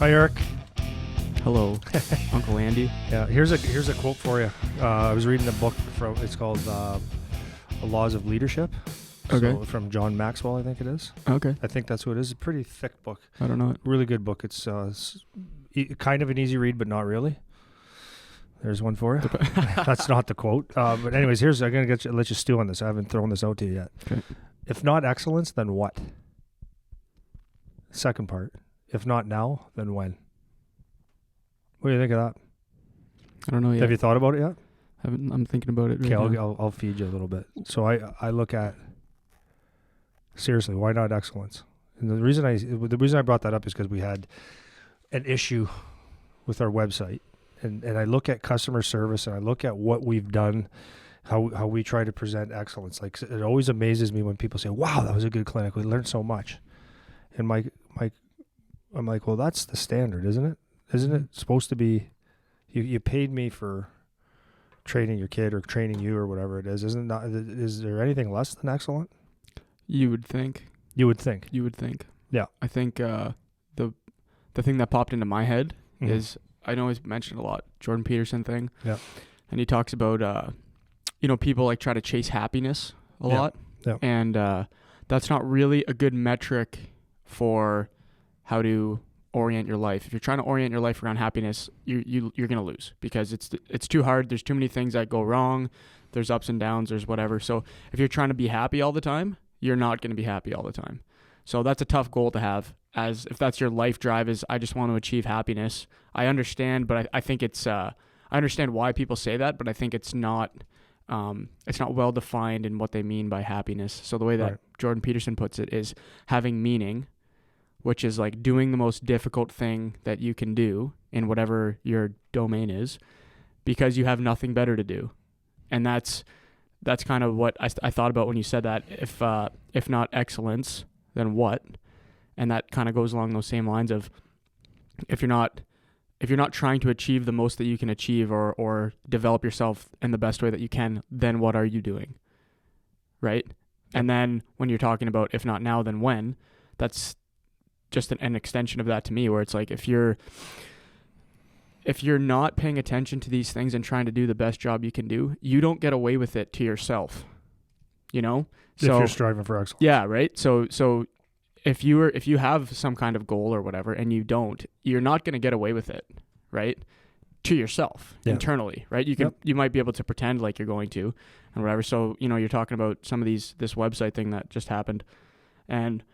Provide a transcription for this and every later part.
Hi, Eric. Hello, Uncle Andy. Yeah, here's a quote for you. I was reading a book it's called The Laws of Leadership. Okay. So, from John Maxwell, I think it is. Okay. I think that's what it is. It's a pretty thick book. I don't know it. Really good book. It's kind of an easy read, but not really. There's one for you. That's not the quote. But anyways, I'm gonna let you stew on this. I haven't thrown this out to you yet. Okay. If not excellence, then what? Second part. If not now, then when? What do you think of that? I don't know yet. Have you thought about it yet? I'm thinking about it. Okay, Right I'll feed you a little bit. So I look at, seriously, why not excellence? And the reason I brought that up is because we had an issue with our website, and I look at customer service and I look at what we've done, how we try to present excellence. Like, it always amazes me when people say, "Wow, that was a good clinic. We learned so much." And I'm like, well, that's the standard, isn't it? Isn't it supposed to be? You paid me for training your kid or training you or whatever it is. Is there anything less than excellent? You would think. You would think. Yeah. I think the thing that popped into my head is, I know he's mentioned a lot, Jordan Peterson thing. Yeah. And he talks about, people like try to chase happiness a lot. Yeah. And that's not really a good metric for how to orient your life. If you're trying to orient your life around happiness, you're going to lose, because it's too hard. There's too many things that go wrong. There's ups and downs. There's whatever. So if you're trying to be happy all the time, you're not going to be happy all the time. So that's a tough goal to have, as if that's your life drive is, I just want to achieve happiness. I understand, but I think it's, I understand why people say that, but I think it's not well defined in what they mean by happiness. So the way that Jordan Peterson puts it is having meaning, which is like doing the most difficult thing that you can do in whatever your domain is, because you have nothing better to do. And that's kind of what I thought about when you said that. If not excellence, then what? And that kind of goes along those same lines of, if you're not trying to achieve the most that you can achieve, or develop yourself in the best way that you can, then what are you doing? Right? And then when you're talking about if not now, then when, that's just an extension of that to me, where it's like, if you're not paying attention to these things and trying to do the best job you can do, you don't get away with it to yourself, So if you're striving for excellence. Yeah, right. So if you have some kind of goal or whatever and you don't, you're not going to get away with it, right? To yourself, internally, right? You might be able to pretend like you're going to and whatever. So, you're talking about some of this website thing that just happened, and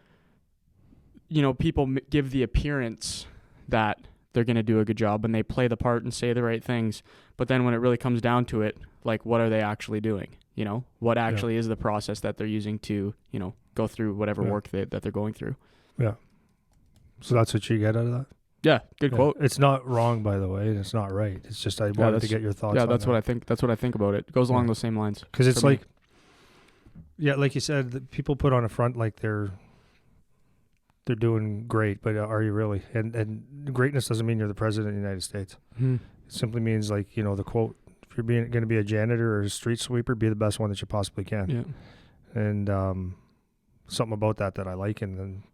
people give the appearance that they're going to do a good job and they play the part and say the right things. But then when it really comes down to it, like, what are they actually doing? What actually is the process that they're using to, go through whatever work that they're going through. Yeah. So that's what you get out of that? Yeah. Good quote. It's not wrong, by the way. It's not right. It's just, I wanted to get your thoughts on that. Yeah, that's what I think. That's what I think about it. It goes along those same lines. Because it's like, like you said, people put on a front like they're doing great, but are you really? And greatness doesn't mean you're the president of the United States. It simply means, like, the quote, if you're going to be a janitor or a street sweeper, be the best one that you possibly can. Yeah. And something about that I like, and then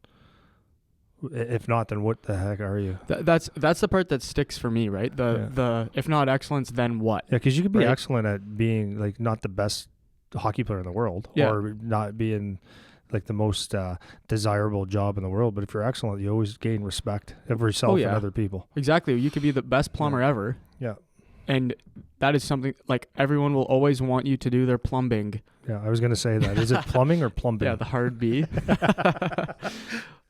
if not, then what the heck are you? That's the part that sticks for me, right? The if not excellence, then what? Yeah, because you could be excellent at being, like, not the best hockey player in the world, or not being like the most desirable job in the world, but if you're excellent, you always gain respect of yourself and other people. Exactly. You could be the best plumber ever. Yeah. And that is something, like, everyone will always want you to do their plumbing. Yeah, I was going to say that. Is it plumbing or plumbing? Yeah, the hard B.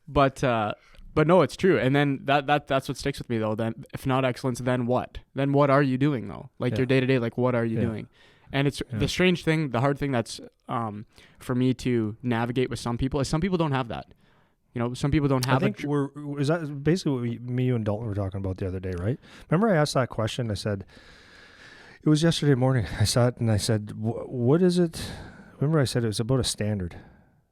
But no, it's true. And then that's what sticks with me, though. Then if not excellence, then what? Then what are you doing, though? Like, your day-to-day, like, what are you doing? And it's the strange thing, the hard thing that's for me to navigate with some people is some people don't have that. Some people don't have. I think is that basically what you and Dalton were talking about the other day, right? Remember, I asked that question. I said, it was yesterday morning. I saw it and I said, "What is it?" Remember, I said it was about a standard.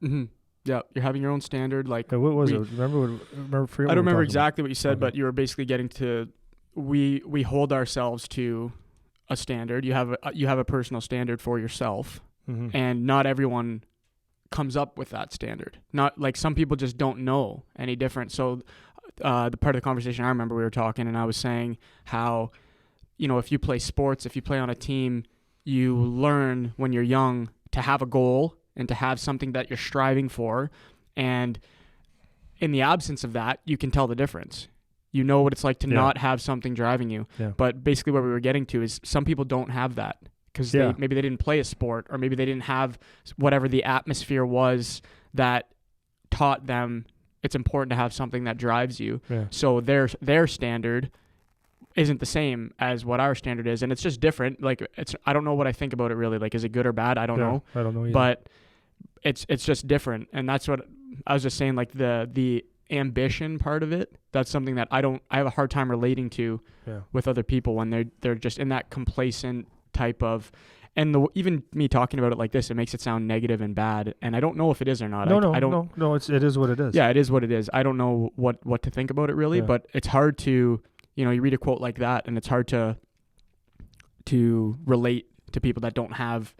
Mm-hmm. Yeah, you're having your own standard. Like, what was it? Remember? I don't remember exactly what you said, but you were basically getting to we hold ourselves to a standard. You have a personal standard for yourself, and not everyone comes up with that standard. Not like some people just don't know any different. So the part of the conversation I remember we were talking, and I was saying how, if you play sports, if you play on a team, you learn when you're young to have a goal and to have something that you're striving for. And in the absence of that, you can tell the difference. You know what it's like to not have something driving you. Yeah. But basically what we were getting to is some people don't have that because maybe they didn't play a sport, or maybe they didn't have whatever the atmosphere was that taught them it's important to have something that drives you. Yeah. So their standard isn't the same as what our standard is, and it's just different. Like, I don't know what I think about it really. Like, is it good or bad? I don't know. I don't know either. But it's just different, and that's what I was just saying. Like the ambition part of it, that's something that I have a hard time relating to with other people when they're just in that complacent type of. And even me talking about it like this, it makes it sound negative and bad, and I don't know if it is or not. No. It is what it is. Yeah, it is what it is. I don't know what to think about it really, but it's hard to, you read a quote like that, and it's hard to relate to people that don't have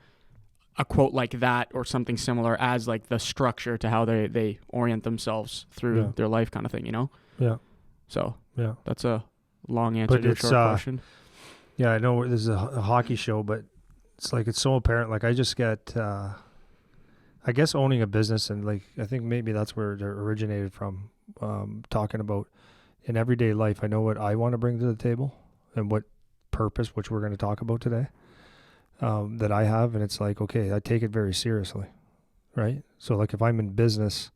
a quote like that or something similar as like the structure to how they orient themselves through their life, kind of thing. Yeah. So that's a long answer to a short question. Yeah, I know this is a hockey show, but it's so apparent. Like, I just get, I guess, owning a business, and like, I think maybe that's where it originated from, talking about in everyday life. I know what I want to bring to the table and what purpose, which we're going to talk about today, that I have. And it's like, okay, I take it very seriously, right? So like, if I'm in business,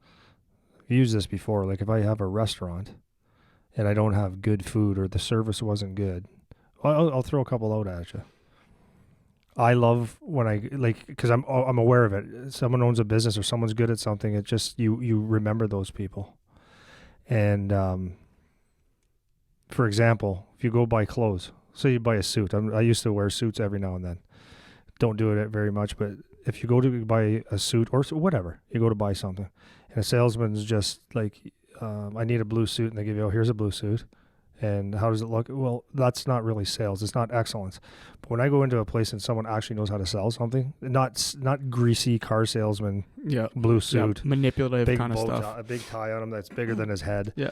I've used this before, like if I have a restaurant and I don't have good food or the service wasn't good, I'll throw a couple out at you. I love when because I'm aware of it. Someone owns a business or someone's good at something. It just, you remember those people. And, for example, if you go buy clothes, say you buy a suit. I used to wear suits every now and then. Don't do it very much, but if you go to buy a suit or whatever, you go to buy something, and a salesman's just like, I need a blue suit, and they give you, here's a blue suit. And how does it look? Well, that's not really sales. It's not excellence. But when I go into a place and someone actually knows how to sell something, not greasy car salesman, blue suit, manipulative kind of stuff, a big tie on him that's bigger than his head. Yeah.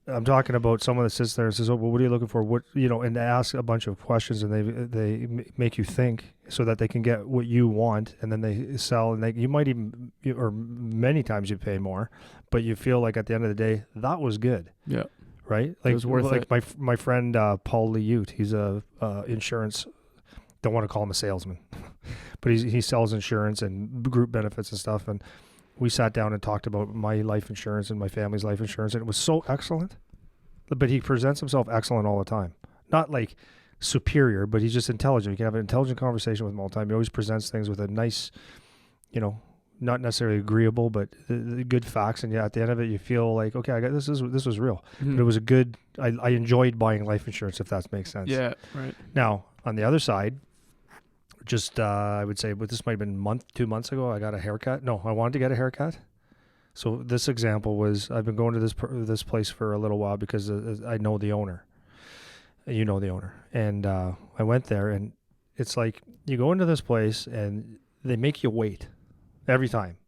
I'm talking about someone that sits there and says, "Oh, well, what are you looking for?" And they ask a bunch of questions, and they make you think so that they can get what you want, and then they sell, and you might even, or many times you pay more, but you feel like at the end of the day that was good. Yeah. Right? Like, it was worth it. My friend Paul Liute, he's a insurance, don't want to call him a salesman, but he sells insurance and group benefits and stuff. And we sat down and talked about my life insurance and my family's life insurance, and it was so excellent. But he presents himself excellent all the time. Not like superior, but he's just intelligent. You can have an intelligent conversation with him all the time. He always presents things with a nice, not necessarily agreeable, but good facts. And at the end of it, you feel like, okay, this was real. Mm-hmm. But it was a good, I enjoyed buying life insurance, if that makes sense. Yeah, right. Now, on the other side, just, I would say, but this might have been 2 months ago, I got a haircut. No, I wanted to get a haircut. So this example was, I've been going to this place for a little while because I know the owner. You know the owner. And I went there, and it's like, you go into this place and they make you wait. Every time.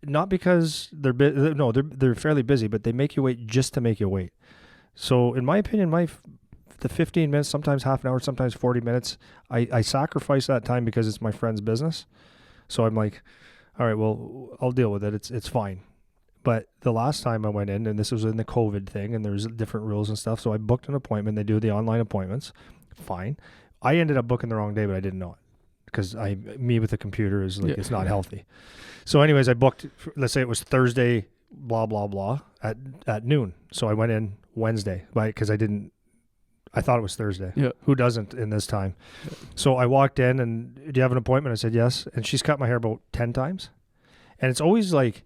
Not because they're fairly busy, but they make you wait just to make you wait. So in my opinion, the 15 minutes, sometimes half an hour, sometimes 40 minutes, I sacrifice that time because it's my friend's business. So I'm like, all right, well, I'll deal with it. It's fine. But the last time I went in, and this was in the COVID thing, and there's different rules and stuff, so I booked an appointment. They do the online appointments. Fine. I ended up booking the wrong day, but I didn't know it. Because me with the computer is like, it's not healthy. So anyways, I booked, let's say it was Thursday, blah, blah, blah, at noon. So I went in Wednesday, right? Because I thought it was Thursday. Yeah. Who doesn't in this time? Yeah. So I walked in, and do you have an appointment? I said, yes. And she's cut my hair about 10 times. And it's always like,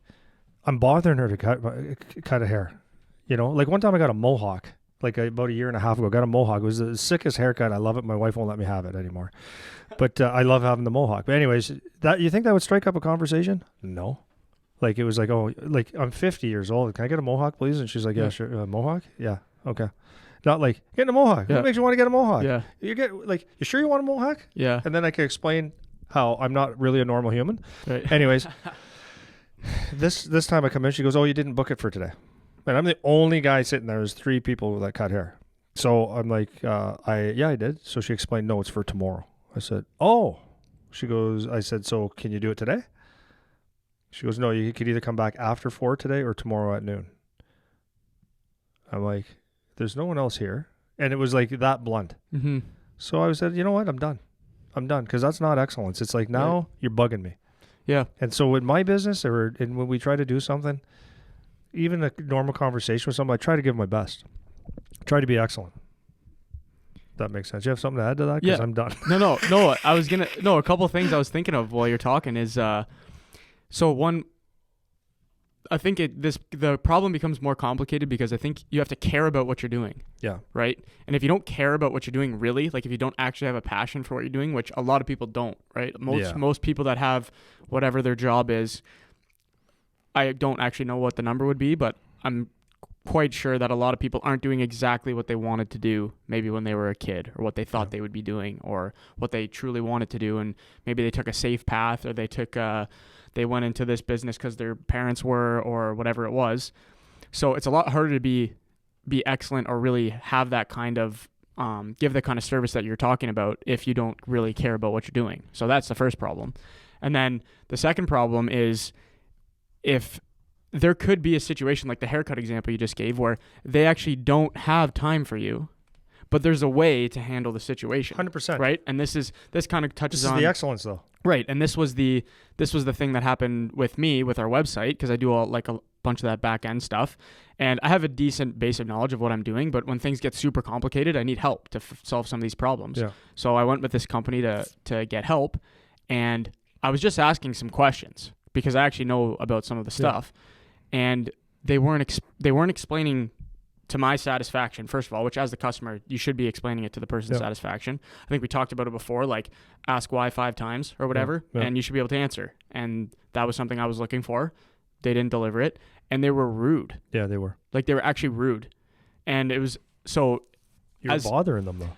I'm bothering her to cut a hair. Like one time I got a mohawk. Like about a year and a half ago, got a mohawk. It was the sickest haircut. I love it. My wife won't let me have it anymore. But I love having the mohawk. But anyways, you think that would strike up a conversation? No. Like it was like, oh, like I'm 50 years old. Can I get a mohawk, please? And she's like, yeah, sure. Mohawk? Yeah. Okay. Not like, getting a mohawk. Yeah. What makes you want to get a mohawk? Yeah. You sure you want a mohawk? Yeah. And then I can explain how I'm not really a normal human. Right. Anyways, this time I come in, she goes, oh, you didn't book it for today. And I'm the only guy sitting there. There's 3 people that cut hair. So I'm like, I did. So she explained, no, it's for tomorrow. I said, oh. She goes, I said, so can you do it today? She goes, no, you could either come back after 4 today or tomorrow at noon. I'm like, there's no one else here. And it was like that blunt. Mm-hmm. So I said, you know what? I'm done. Because that's not excellence. It's like, now you're bugging me. Yeah. And so in my business and when we try to do something, even a normal conversation with somebody, I try to give my best. Try to be excellent. That makes sense. You have something to add to that? Because I'm done. No. A couple of things I was thinking of while you're talking is, so one, I think the problem becomes more complicated because I think you have to care about what you're doing. Yeah. Right. And if you don't care about what you're doing, really, like if you don't actually have a passion for what you're doing, which a lot of people don't, right? Most people that have whatever their job is, I don't actually know what the number would be, but I'm quite sure that a lot of people aren't doing exactly what they wanted to do maybe when they were a kid, or what they thought they would be doing, or what they truly wanted to do. And maybe they took a safe path, or they went into this business because their parents were, or whatever it was. So it's a lot harder to be excellent or really have that kind of give the kind of service that you're talking about if you don't really care about what you're doing. So that's the first problem. And then the second problem is, if there could be a situation like the haircut example you just gave where they actually don't have time for you, but there's a way to handle the situation. 100%. Right? And this kind of touches on the excellence though. Right. And this was the thing that happened with me with our website, because I do a bunch of that back end stuff, and I have a decent base of knowledge of what I'm doing, but when things get super complicated, I need help to solve some of these problems. Yeah. So I went with this company to get help, and I was just asking some questions because I actually know about some of the stuff, and they weren't explaining to my satisfaction, first of all, which as the customer, you should be explaining it to the person's satisfaction. I think we talked about it before, like ask why 5 times or whatever, and you should be able to answer. And that was something I was looking for. They didn't deliver it, and they were rude. Yeah, they were. Like, they were actually rude. And it was, so... You're bothering them, though.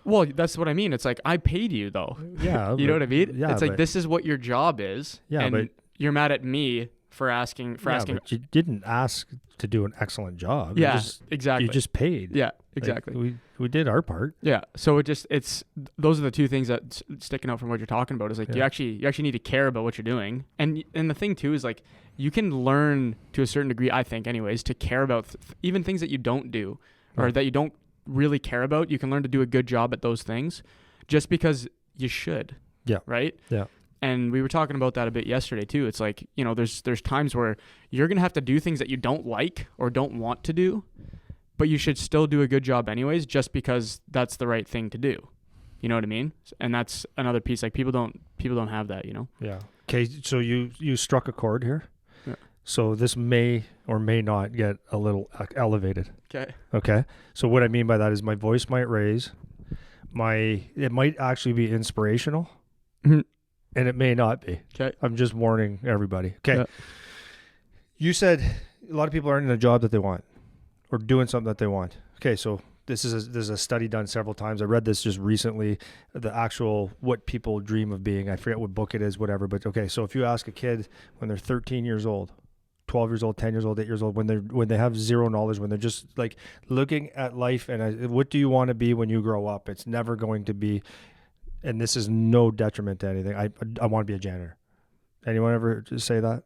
Well, that's what I mean. It's like, I paid you, though. Yeah. You know what I mean? Yeah, it's like, this is what your job is. Yeah, and but... you're mad at me for asking. But you didn't ask to do an excellent job. Yeah, exactly. You just paid. Yeah, exactly. Like, we did our part. Yeah. So it's those are the two things that sticking out from what you're talking about is like you actually need to care about what you're doing. And the thing too is like you can learn to a certain degree, I think anyways, to care about even things that you don't do or that you don't really care about. You can learn to do a good job at those things just because you should. Yeah. Right? Yeah. And we were talking about that a bit yesterday too. It's like, you know, there's times where you're going to have to do things that you don't like or don't want to do, but you should still do a good job anyways, just because that's the right thing to do. You know what I mean? And that's another piece. Like people don't have that, you know? Yeah. Okay. So you struck a chord here. Yeah. So this may or may not get a little elevated. Okay. Okay. So what I mean by that is my voice might raise. It might actually be inspirational. Mm-hmm. And it may not be. Okay. I'm just warning everybody. Okay. Yeah. You said a lot of people aren't in a job that they want or doing something that they want. Okay. So there's a study done several times. I read this just recently, the actual what people dream of being. I forget what book it is, whatever. But okay. So if you ask a kid when they're 13 years old, 12 years old, 10 years old, 8 years old, when they have zero knowledge, when they're just like looking at life and what do you want to be when you grow up? It's never going to be. And this is no detriment to anything. I want to be a janitor. Anyone ever say that?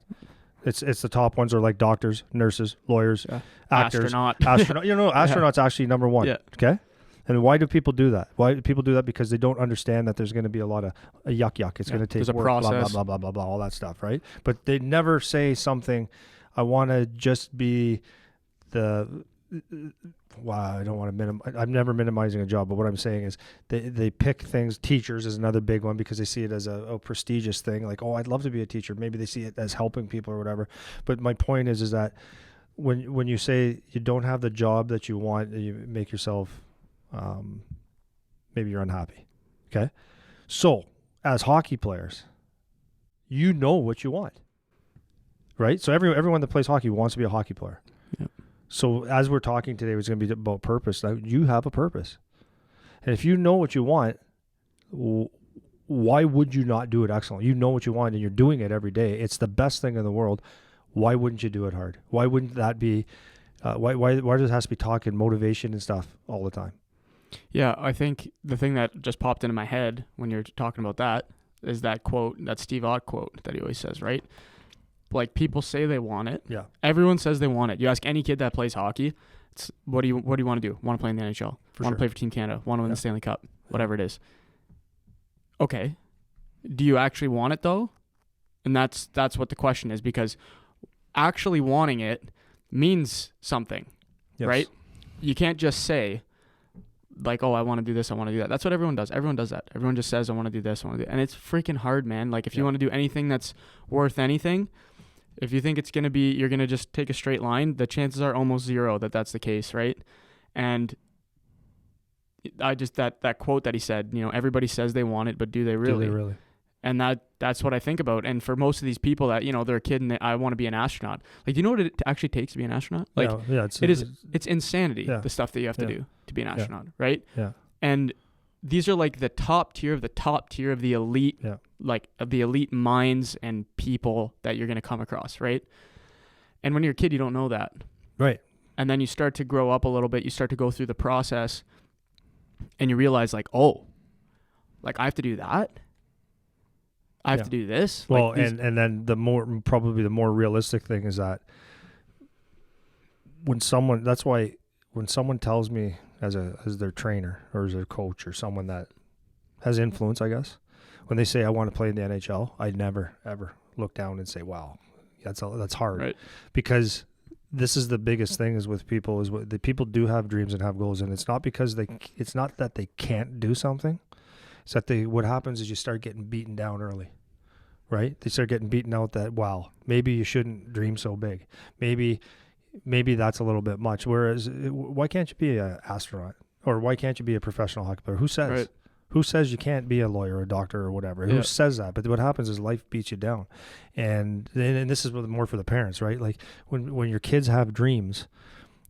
It's the top ones are like doctors, nurses, lawyers, actors, astronaut. You know, astronaut's actually number one. Yeah. Okay. And why do people do that? Why do people do that? Because they don't understand that there's going to be a lot of yuck. It's going to take there's a work, process. blah, blah, blah, blah, blah, all that stuff, right? But they never say something, I want to just be wow, I don't want to I'm never minimizing a job, but what I'm saying is they pick things. Teachers is another big one because they see it as a prestigious thing. Like, oh, I'd love to be a teacher. Maybe they see it as helping people or whatever. But my point is that when you say you don't have the job that you want, you make yourself, maybe you're unhappy. Okay. So as hockey players, you know what you want, right? So everyone that plays hockey wants to be a hockey player. Yep. So as we're talking today, it's going to be about purpose. Now, you have a purpose. And if you know what you want, why would you not do it excellent? You know what you want and you're doing it every day. It's the best thing in the world. Why wouldn't you do it hard? Why wouldn't that be Why does it have to be talking motivation and stuff all the time? Yeah, I think the thing that just popped into my head when you're talking about that is that quote, that Steve Ott quote that he always says, right? Like, people say they want it. Yeah. Everyone says they want it. You ask any kid that plays hockey, it's what do you want to do? Want to play in the NHL? Want to play for Team Canada? Want to win the Stanley Cup? Whatever it is. Okay. Do you actually want it though? And that's what the question is, because actually wanting it means something, right? You can't just say like, oh, I want to do this, I want to do that. That's what everyone does. Everyone does that. Everyone just says, I want to do this, I want to do that. And it's freaking hard, man. Like, if you want to do anything that's worth anything, if you think it's going to be, you're going to just take a straight line, the chances are almost zero that that's the case, right? And I just, that quote that he said, everybody says they want it, but do they really? Do they really? And that's what I think about. And for most of these people that, they're a kid and I want to be an astronaut. Like, do you know what it actually takes to be an astronaut? Like, it's insanity, the stuff that you have to do to be an astronaut, right? Yeah. And these are like the top tier of the top tier of the elite, like of the elite minds and people that you're going to come across, right? And when you're a kid, you don't know that. Right. And then you start to grow up a little bit. You start to go through the process and you realize like, oh, like I have to do that. I have to do this. Well, like and then the more realistic thing is that when someone tells me as their trainer or as their coach or someone that has influence, I guess, when they say I want to play in the NHL, I never ever look down and say, wow, that's hard, right? Because this is the biggest thing is with people is what the people do have dreams and have goals, and it's not that they can't do something. It's that what happens is you start getting beaten down early, right? They start getting beaten out that, wow, maybe you shouldn't dream so big. Maybe that's a little bit much. Whereas, why can't you be an astronaut? Or why can't you be a professional hockey player? Who says? Right. Who says you can't be a lawyer or a doctor or whatever? Who says that? But what happens is life beats you down. And this is more for the parents, right? Like when your kids have dreams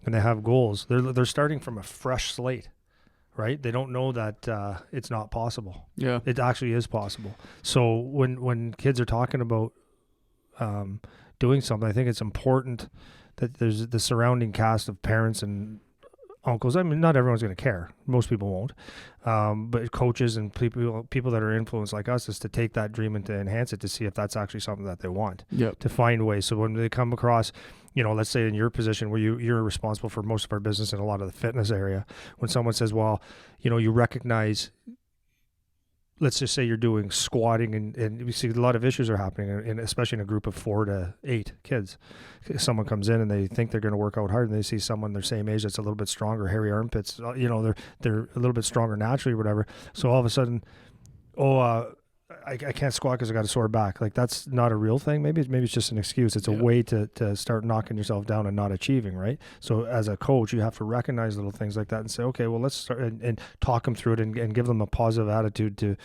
and they have goals, they're starting from a fresh slate. Right? They don't know that it's not possible. Yeah. It actually is possible. So when kids are talking about doing something, I think it's important that there's the surrounding cast of parents and uncles. I mean, not everyone's going to care. Most people won't. But coaches and people that are influenced like us is to take that dream and to enhance it to see if that's actually something that they want. Yep. To find ways. So when they come across, let's say in your position where you're responsible for most of our business in a lot of the fitness area, when someone says, well, you recognize, let's just say you're doing squatting and we see a lot of issues are happening, and especially in a group of 4 to 8 kids. Someone comes in and they think they're going to work out hard, and they see someone their same age that's a little bit stronger, hairy armpits, they're a little bit stronger naturally or whatever. So all of a sudden, I can't squat because I got a sore back. Like, that's not a real thing. Maybe it's just an excuse. It's a way to start knocking yourself down and not achieving, right? So as a coach, you have to recognize little things like that and say, okay, well, let's start and talk them through it and give them a positive attitude to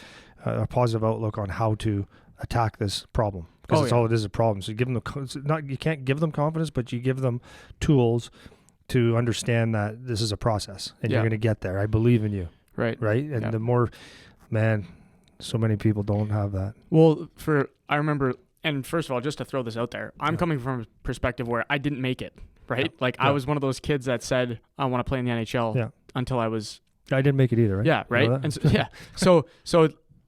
a positive outlook on how to attack this problem. Because all it is a problem. So you give them you can't give them confidence, but you give them tools to understand that this is a process and you're going to get there. I believe in you. Right. Right. And the more, man, so many people don't have that. Well, I remember, and first of all, just to throw this out there, I'm coming from a perspective where I didn't make it, right? Yeah. Like, I was one of those kids that said, I want to play in the NHL until I was... I didn't make it either, right? Yeah, right? And so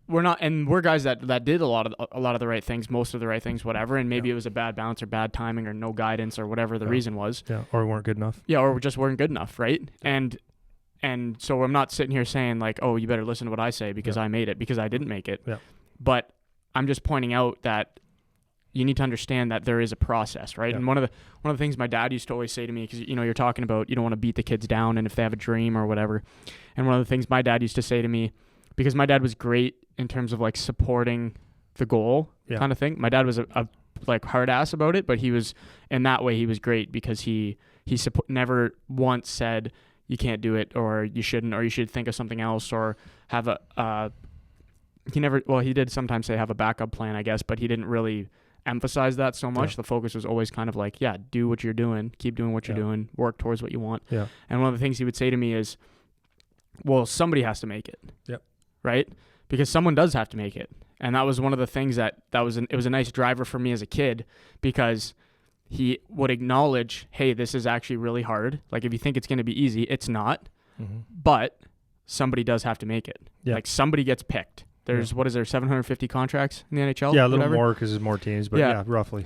we're guys that did a lot of the right things, most of the right things, whatever, and maybe it was a bad bounce or bad timing or no guidance or whatever the reason was. Yeah, or weren't good enough. Yeah, or just weren't good enough, right? And so I'm not sitting here saying like, oh, you better listen to what I say because I made it, because I didn't make it. Yeah. But I'm just pointing out that you need to understand that there is a process, right? Yeah. And one of the things my dad used to always say to me, because you're talking about you don't want to beat the kids down and if they have a dream or whatever. And one of the things my dad used to say to me, because my dad was great in terms of like supporting the goal kind of thing. My dad was a like hard ass about it, but he was in that way he was great because he never once said you can't do it or you shouldn't or you should think of something else or have he did sometimes say have a backup plan, I guess, but he didn't really emphasize that so much. The focus was always kind of like, do what you're doing, keep doing what you're doing, work towards what you want. Yeah. And one of the things he would say to me is, well, somebody has to make it. Yep. Right? Because someone does have to make it. And that was one of the things it was a nice driver for me as a kid because he would acknowledge, hey, this is actually really hard. Like, if you think it's going to be easy, it's not. But somebody does have to make it. Yeah. Like, somebody gets picked. There's, what is there, 750 contracts in the NHL? Yeah, a little more because there's more teams, but yeah, roughly.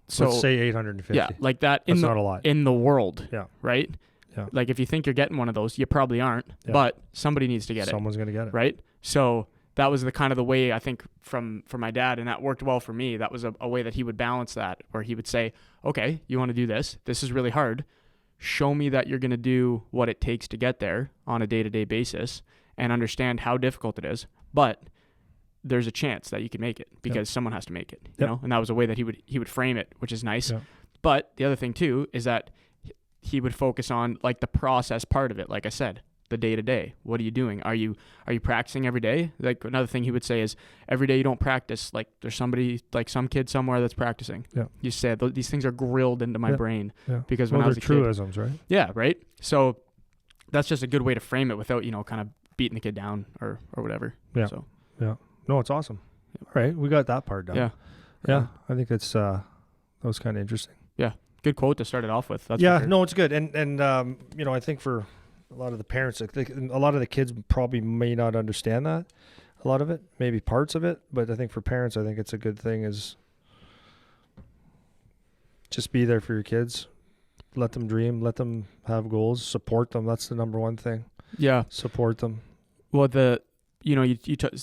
So let's say 850. Yeah, like that. That's not a lot. In the world. Yeah. Right? Yeah. Like, if you think you're getting one of those, you probably aren't. Yeah. But somebody needs to get Someone's going to get it. Right? So that was the kind of the way, I think, from my dad, and that worked well for me. That was a way that he would balance that, where he would say, okay, you want to do this? This is really hard. Show me that you're going to do what it takes to get there on a day-to-day basis and understand how difficult it is. But there's a chance that you can make it because someone has to make it, you know? And that was a way that he would frame it, which is nice. But the other thing too is that he would focus on like the process part of it. Like I said, the day-to-day. What are you doing? Are you practicing every day? Like, another thing he would say is, every day you don't practice. Like, there's somebody, like some kid somewhere that's practicing. Yeah. You said these things are grilled into my brain because when I was a kid. Truisms, right? Yeah, right? So that's just a good way to frame it without, kind of beating the kid down or whatever. Yeah. So. Yeah. No, it's awesome. All right. We got that part done. Yeah. Yeah. I think that's, that was kind of interesting. Yeah. Good quote to start it off with. That's no, it's good. And I think for a lot of the parents, a lot of the kids probably may not understand that, a lot of it, maybe parts of it. But I think for parents, I think it's a good thing is just be there for your kids. Let them dream. Let them have goals. Support them. That's the number one thing. Yeah. Support them. Well, you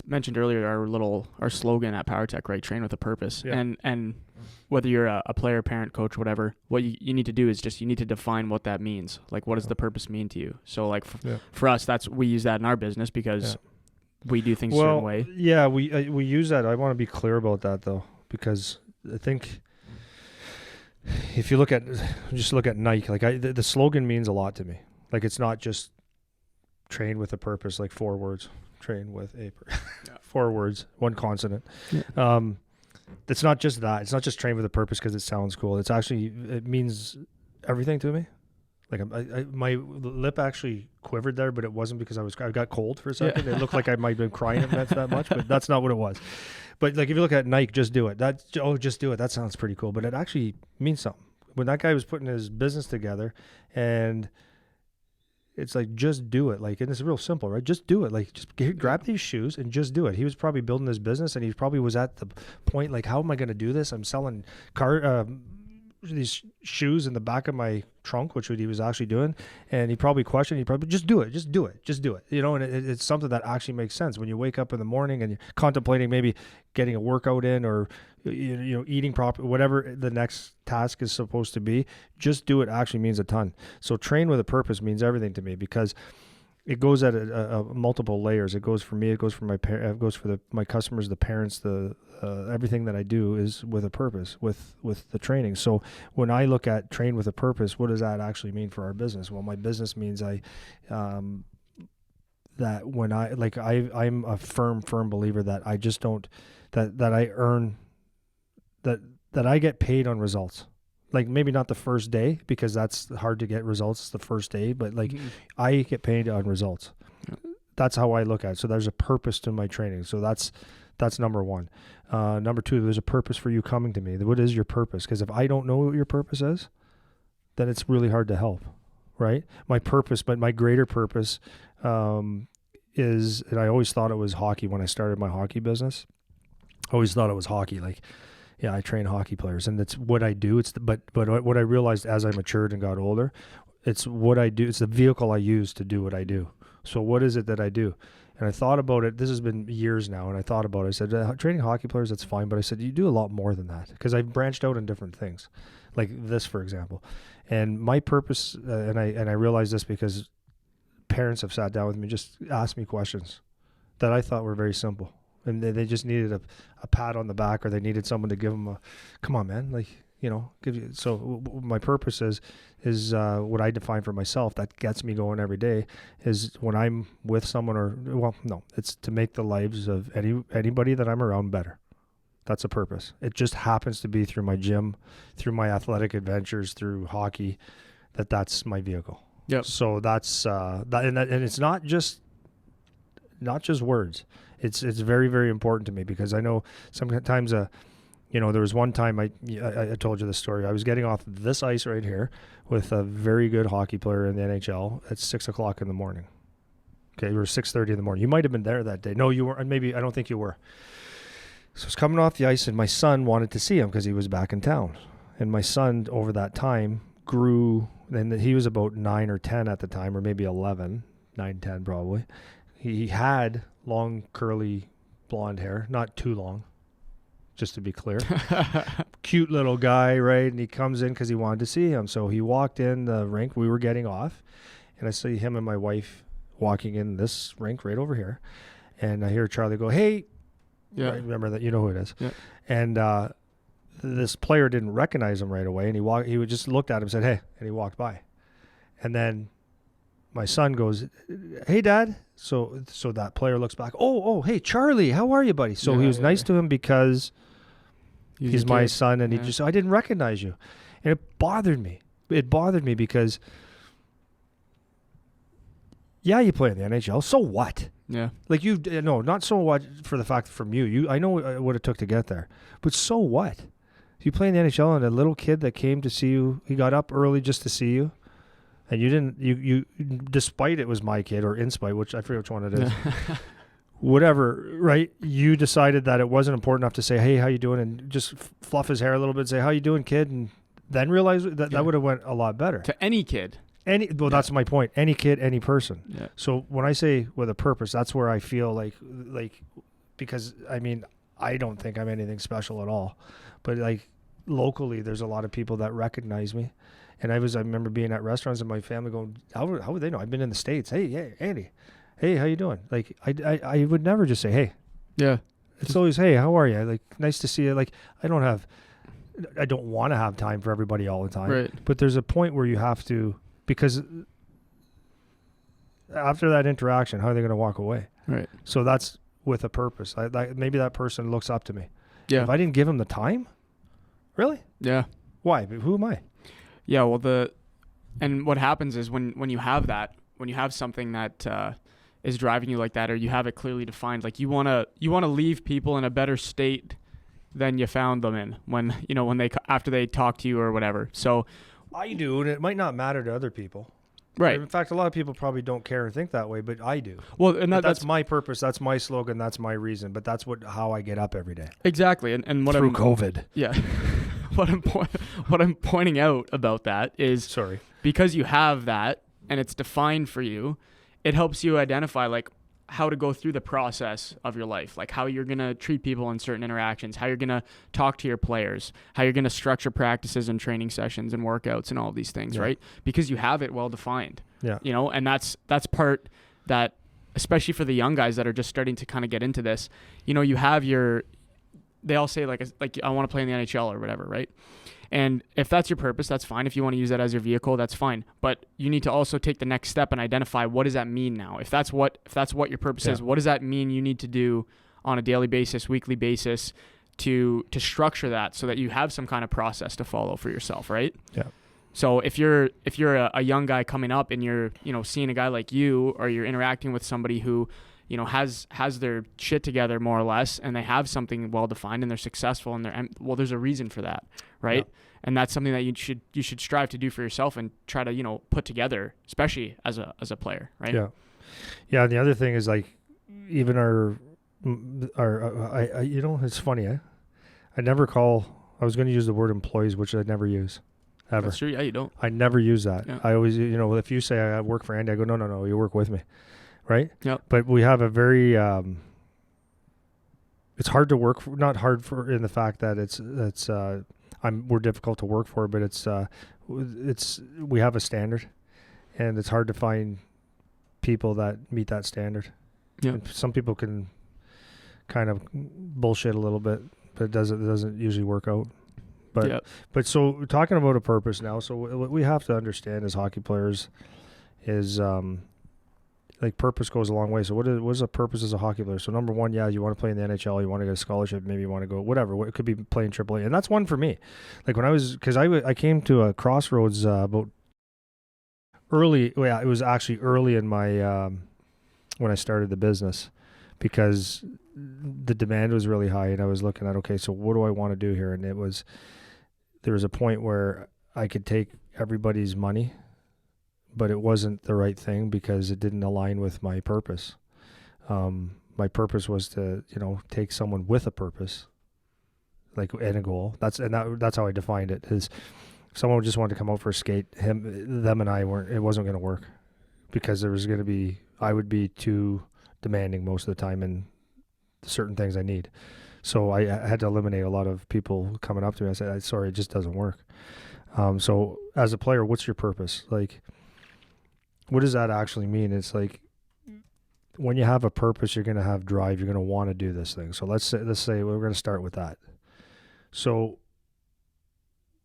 mentioned earlier our slogan at PowerTech, right? Train with a purpose. Yeah. And whether you're a player, parent, coach, whatever, what you need to do is you need to define what that means. Like, what does the purpose mean to you? So, like, for us, we use that in our business because we do things a certain way. Yeah, we use that. I want to be clear about that, though, because I think if you look at Nike, like the slogan means a lot to me. Like, it's not just train with a purpose, like 4 words. Train with a 4 words, 1 consonant. Yeah. It's not just that. It's not just train with a purpose because it sounds cool. It means everything to me. Like, my lip actually quivered there, but it wasn't because I got cold for a second. Yeah. It looked like I might have been crying that much, but that's not what it was. But like, if you look at Nike, just do it. Just do it. That sounds pretty cool, but it actually means something. When that guy was putting his business together, and it's like, just do it. Like, and it's real simple, right? Just do it. Like, just grab these shoes and just do it. He was probably building his business, and he probably was at the point, like, how am I going to do this? I'm selling these shoes in the back of my trunk, which he was actually doing. And he probably questioned, just do it. You know, and it's something that actually makes sense. When you wake up in the morning and you're contemplating maybe getting a workout in, or eating properly, whatever the next task is supposed to be, just do it actually means a ton. So train with a purpose means everything to me, because it goes at a multiple layers. It goes for me, it goes for it goes for my customers, the parents, everything that I do is with a purpose, with the training. So when I look at train with a purpose, what does that actually mean for our business? Well, my business means I'm a firm believer that I just don't, that I earn, that I get paid on results. Like, maybe not the first day, because that's hard to get results the first day, but like, I get paid on results. Yeah. That's how I look at it. So there's a purpose to my training. So that's number one. Number two, there's a purpose for you coming to me. What is your purpose? Because if I don't know what your purpose is, then it's really hard to help, right? My purpose, but my greater purpose is, and I always thought it was hockey when I started my hockey business. I always thought it was hockey. Like, yeah, I train hockey players, and that's what I do. But what I realized as I matured and got older, it's what I do. It's the vehicle I use to do what I do. So what is it that I do? And I thought about it. This has been years now, and I thought about it. I said, training hockey players, that's fine. But I said, you do a lot more than that, because I've branched out in different things, like this, for example. And my purpose, and I realized this because parents have sat down with me, just asked me questions that I thought were very simple. And they just needed a pat on the back, or they needed someone to give them a, come on, man, like, give you. So my purpose is what I define for myself that gets me going every day is when I'm with someone, it's to make the lives of anybody that I'm around better. That's a purpose. It just happens to be through my gym, through my athletic adventures, through hockey, that's my vehicle. Yep. So that's and it's not just words. It's very, very important to me, because I know sometimes there was one time I told you this story. I was getting off this ice right here with a very good hockey player in the NHL at 6:00 in the morning. Okay, or 6:30 in the morning. You might have been there that day. No, you weren't. Maybe, I don't think you were. So I was coming off the ice, and my son wanted to see him because he was back in town. And my son, over that time, grew, and he was about 9 or 10 at the time, or maybe 11, 9, 10 probably. He had long, curly, blonde hair, not too long, just to be clear. Cute little guy, right? And he comes in because he wanted to see him. So he walked in the rink. We were getting off, and I see him and my wife walking in this rink right over here. And I hear Charlie go, "Hey." Yeah. Right? Remember that, you know who it is. Yeah. And this player didn't recognize him right away, and he just looked at him and said, "Hey," and he walked by. And then my son goes, "Hey, Dad." So that player looks back, oh, "Hey, Charlie, how are you, buddy?" So he was nice to him because he's my son, and he I didn't recognize you. And it bothered me. It bothered me because, yeah, you play in the NHL. So what? Yeah. Like, not so what for the fact from you. I know what it took to get there. But so what? You play in the NHL, and a little kid that came to see you, he got up early just to see you. And you didn't, despite it was my kid, or in spite, which I forget which one it is. Whatever, right? You decided that it wasn't important enough to say, "Hey, how you doing?" and just fluff his hair a little bit and say, "How you doing, kid?" And then realize that would have went a lot better. To any kid. That's my point. Any kid, any person. Yeah. So when I say with a purpose, that's where I feel like, because I don't think I'm anything special at all, but like locally, there's a lot of people that recognize me, and I remember being at restaurants and my family going, how would they know? I've been in the States. Hey, Andy. Hey, how you doing? Like I would never just say, "Hey." Yeah. It's always, "Hey, how are you? Like, nice to see you." Like, I don't want to have time for everybody all the time. Right. But there's a point where you have to, because after that interaction, how are they going to walk away? Right. So that's with a purpose. Maybe that person looks up to me. Yeah. If I didn't give him the time, really? Yeah. Why? Who am I? Yeah. Well, and what happens is when you have that, when you have something that is driving you like that, or you have it clearly defined, like you want to leave people in a better state than you found them in when after they talk to you or whatever. So I do, and it might not matter to other people. Right. In fact, a lot of people probably don't care and think that way, but I do. Well, and that's my purpose. That's my slogan. That's my reason. But that's how I get up every day. Exactly. And what through COVID. Yeah. what I'm pointing out about that is, because you have that and it's defined for you, it helps you identify like how to go through the process of your life, like how you're going to treat people in certain interactions, how you're going to talk to your players, how you're going to structure practices and training sessions and workouts and all of these things, right? Because you have it well defined. Yeah. And that's part that, especially for the young guys that are just starting to kind of get into this, you have they all say like I want to play in the NHL or whatever, right? And if that's your purpose, that's fine. If you want to use that as your vehicle, that's fine. But you need to also take the next step and identify, what does that mean now? If that's what your purpose is, what does that mean you need to do on a daily basis, weekly basis to structure that so that you have some kind of process to follow for yourself, right? Yeah. So if you're a young guy coming up and you're, seeing a guy like you, or you're interacting with somebody who, has their shit together more or less, and they have something well defined and they're successful, and there's a reason for that, right? Yeah. And that's something that you should strive to do for yourself and try to, put together, especially as a player, right? Yeah. Yeah. And the other thing is, like, even our it's funny. I was going to use the word employees, which I'd never use. Ever. That's true. Yeah, you don't. I never use that. Yeah. I always, if you say I work for Andy, I go, no, you work with me. Right? Yeah. But we have a very, it's hard to work for, not hard for in the fact that we're difficult to work for, but we have a standard, and it's hard to find people that meet that standard. Yeah. And some people can kind of bullshit a little bit, but it doesn't usually work out. But so talking about a purpose now, so what we have to understand as hockey players is, like, purpose goes a long way. So what is a purpose as a hockey player? So number one, you want to play in the NHL, you want to get a scholarship, maybe you want to go whatever. It could be playing AAA, and that's one for me. Like because I came to a crossroads about early. Well, yeah, it was actually early in my when I started the business, because the demand was really high, and I was looking at, okay, so what do I want to do here? And there was a point where I could take everybody's money, but it wasn't the right thing because it didn't align with my purpose. My purpose was to, take someone with a purpose, and a goal. That's how I defined it. Is if someone just wanted to come out for a skate, them and I weren't. It wasn't going to work because I would be too demanding most of the time in certain things I need. So I had to eliminate a lot of people coming up to me. I said, sorry, it just doesn't work. So as a player, what's your purpose? Like, what does that actually mean? It's like, when you have a purpose, you're going to have drive. You're going to want to do this thing. So let's say we're going to start with that. So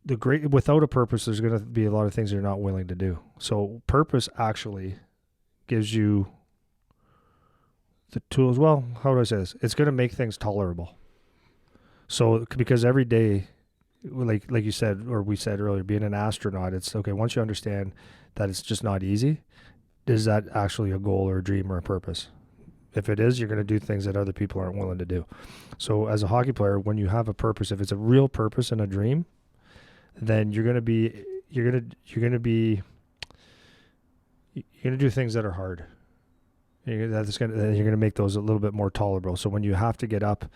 without a purpose, there's going to be a lot of things you're not willing to do. So purpose actually gives you the tools. Well, how do I say this? It's going to make things tolerable. So because every day, like you said, or we said earlier, being an astronaut, it's okay. Once you understand that it's just not easy, is that actually a goal or a dream or a purpose? If it is, you're going to do things that other people aren't willing to do. So as a hockey player, when you have a purpose, if it's a real purpose and a dream, then you're going to do things that are hard. You're going to make those a little bit more tolerable. So when you have to get up,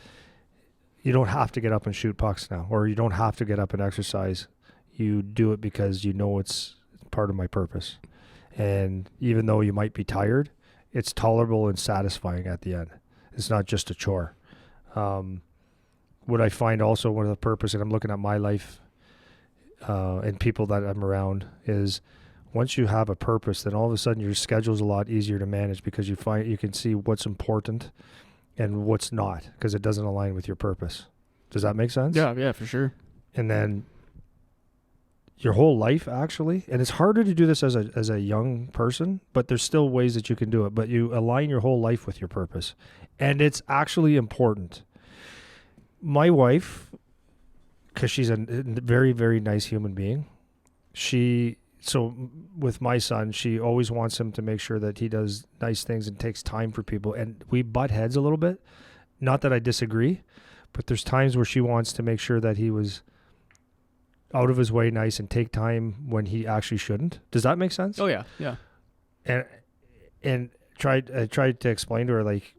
you don't have to get up and shoot pucks now, or you don't have to get up and exercise. You do it because you know it's part of my purpose. And even though you might be tired, it's tolerable and satisfying at the end. It's not just a chore. What I find also one of the purpose, and I'm looking at my life and people that I'm around, is once you have a purpose, then all of a sudden your schedule's a lot easier to manage because you can see what's important and what's not, because it doesn't align with your purpose. Does that make sense? Yeah, for sure. And then your whole life, actually, and it's harder to do this as a young person, but there's still ways that you can do it. But you align your whole life with your purpose, and it's actually important. My wife, because she's a very, very nice human being, so with my son, she always wants him to make sure that he does nice things and takes time for people. And we butt heads a little bit. Not that I disagree, but there's times where she wants to make sure that he was out of his way nice and take time when he actually shouldn't. Does that make sense? Oh yeah. And I tried to explain to her, like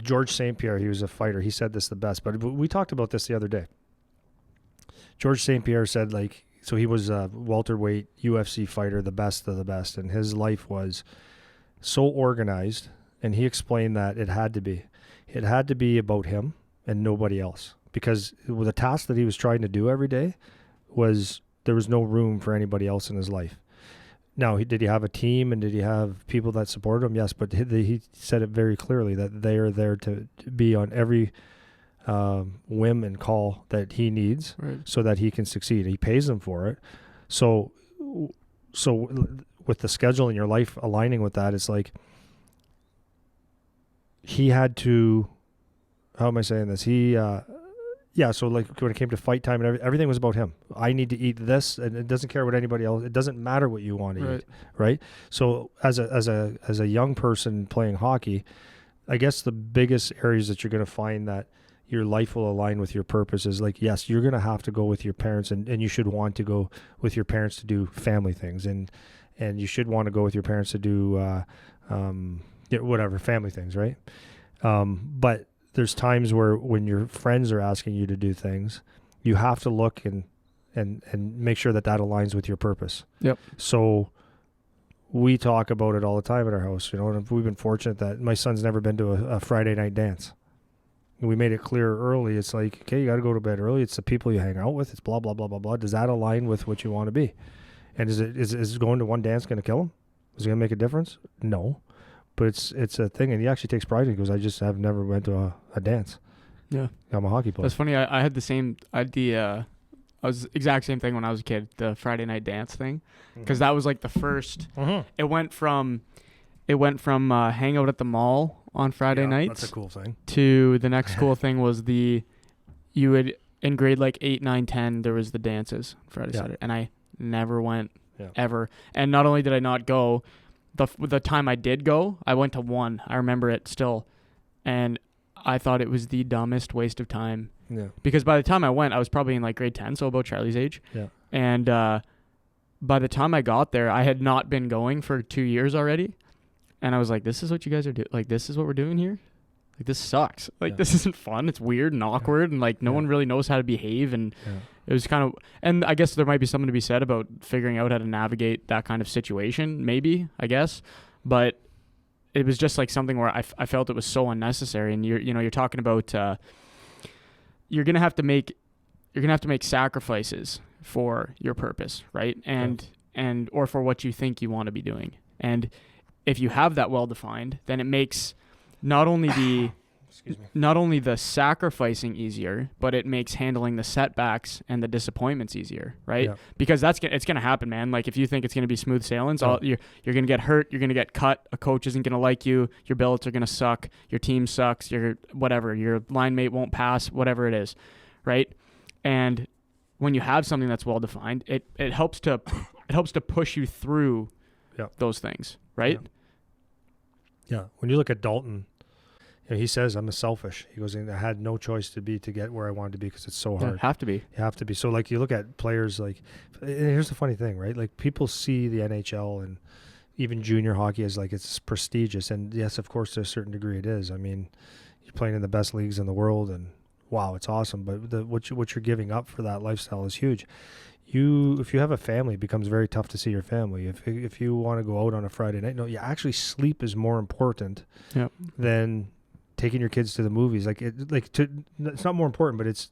George St. Pierre, he was a fighter. He said this the best, but we talked about this the other day. George St. Pierre said, so he was a welterweight UFC fighter, the best of the best, and his life was so organized, and he explained that it had to be about him and nobody else, because with the task that he was trying to do every day there was no room for anybody else in his life. Now, did he have a team and did he have people that supported him? Yes, but he said it very clearly that they are there to be on every whim and call that he needs, right, so that he can succeed. He pays them for it. So with the schedule in your life aligning with that, it's like he had to, how am I saying this? So like when it came to fight time and everything was about him. I need to eat this, and it doesn't care what anybody else. It doesn't matter what you want to eat, right? So as a young person playing hockey, I guess the biggest areas that you're going to find that your life will align with your purpose is, like, yes, you're going to have to go with your parents, and you should want to go with your parents to do family things, and you should want to go with your parents to do whatever family things, right? But there's times where when your friends are asking you to do things, you have to look and make sure that aligns with your purpose. Yep. So we talk about it all the time at our house, and we've been fortunate that my son's never been to a Friday night dance. We made it clear early. It's like, okay, you got to go to bed early. It's the people you hang out with. It's blah, blah, blah, blah, blah. Does that align with what you want to be? And is going to one dance going to kill him? Is it going to make a difference? No. But it's a thing, and he actually takes pride in it because I just have never went to a dance. Yeah. I'm a hockey player. That's funny. I had the same idea. I was the exact same thing when I was a kid, the Friday night dance thing, because that was like the first. Mm-hmm. It went from hang out at the mall on Friday nights. That's a cool thing. To the next cool thing was you would, in grade like 8, 9, 10, there was the dances Friday, Saturday, and I never went ever. And not only did I not go, the time I did go, I went to one. I remember it still. and I thought it was the dumbest waste of time. Yeah. Because by the time I went, I was probably in like grade 10, so about Charlie's age. Yeah. And by the time I got there, I had not been going for 2 years already. And I was like, this is what you guys are doing? Like, this is what we're doing here? Like, this sucks. Like, this isn't fun. It's weird and awkward, and like no one really knows how to behave. And it was kind of, and I guess there might be something to be said about figuring out how to navigate that kind of situation, maybe, I guess. But it was just like something where I felt it was so unnecessary. And you're talking about, you're going to have to make sacrifices for your purpose, right? And or for what you think you want to be doing. And if you have that well defined, then it makes not only the sacrificing easier, but it makes handling the setbacks and the disappointments easier, right? Yeah. Because it's going to happen, man. Like if you think it's going to be smooth sailing, you're going to get hurt, you're going to get cut, a coach isn't going to like you, your billets are going to suck, your team sucks, your line mate won't pass, whatever it is, right? And when you have something that's well defined, it helps to push you through those things, right? Yeah. When you look at Dalton, he says, I'm selfish. He goes, I had no choice to get where I wanted to be because it's so hard. You have to be. You have to be. So, like, you look at players, like, and here's the funny thing, right? Like, people see the NHL and even junior hockey as, like, it's prestigious. And, yes, of course, to a certain degree it is. I mean, you're playing in the best leagues in the world, and, wow, it's awesome. But what you're giving up for that lifestyle is huge. If you have a family, it becomes very tough to see your family. If you want to go out on a Friday night, actually sleep is more important than taking your kids to the movies. It's not more important, but it's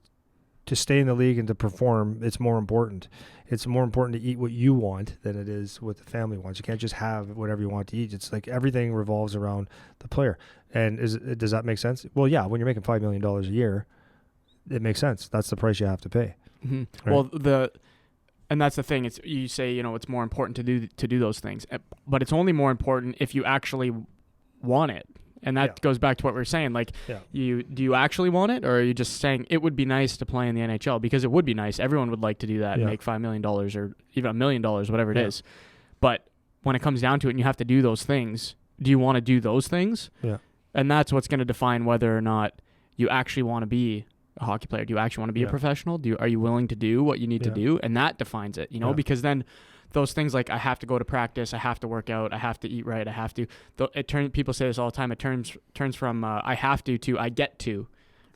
to stay in the league and to perform. It's more important. It's more important to eat what you want than it is what the family wants. You can't just have whatever you want to eat. It's like everything revolves around the player. And does that make sense? Well, yeah. When you're making $5 million a year, it makes sense. That's the price you have to pay. Mm-hmm. Right? Well, and that's the thing. It's you say it's more important to do those things, but it's only more important if you actually want it. And that goes back to what we were saying. Like, do you actually want it, or are you just saying it would be nice to play in the NHL? Because it would be nice. Everyone would like to do that and make $5 million or even $1 million, whatever it is. But when it comes down to it, and you have to do those things, do you want to do those things? Yeah. And that's what's going to define whether or not you actually want to be a hockey player. Do you actually want to be a professional? Are you willing to do what you need to do? And that defines it, because then those things like I have to go to practice, I have to work out, I have to eat right, I have to. People say this all the time. It turns from I have to I get to,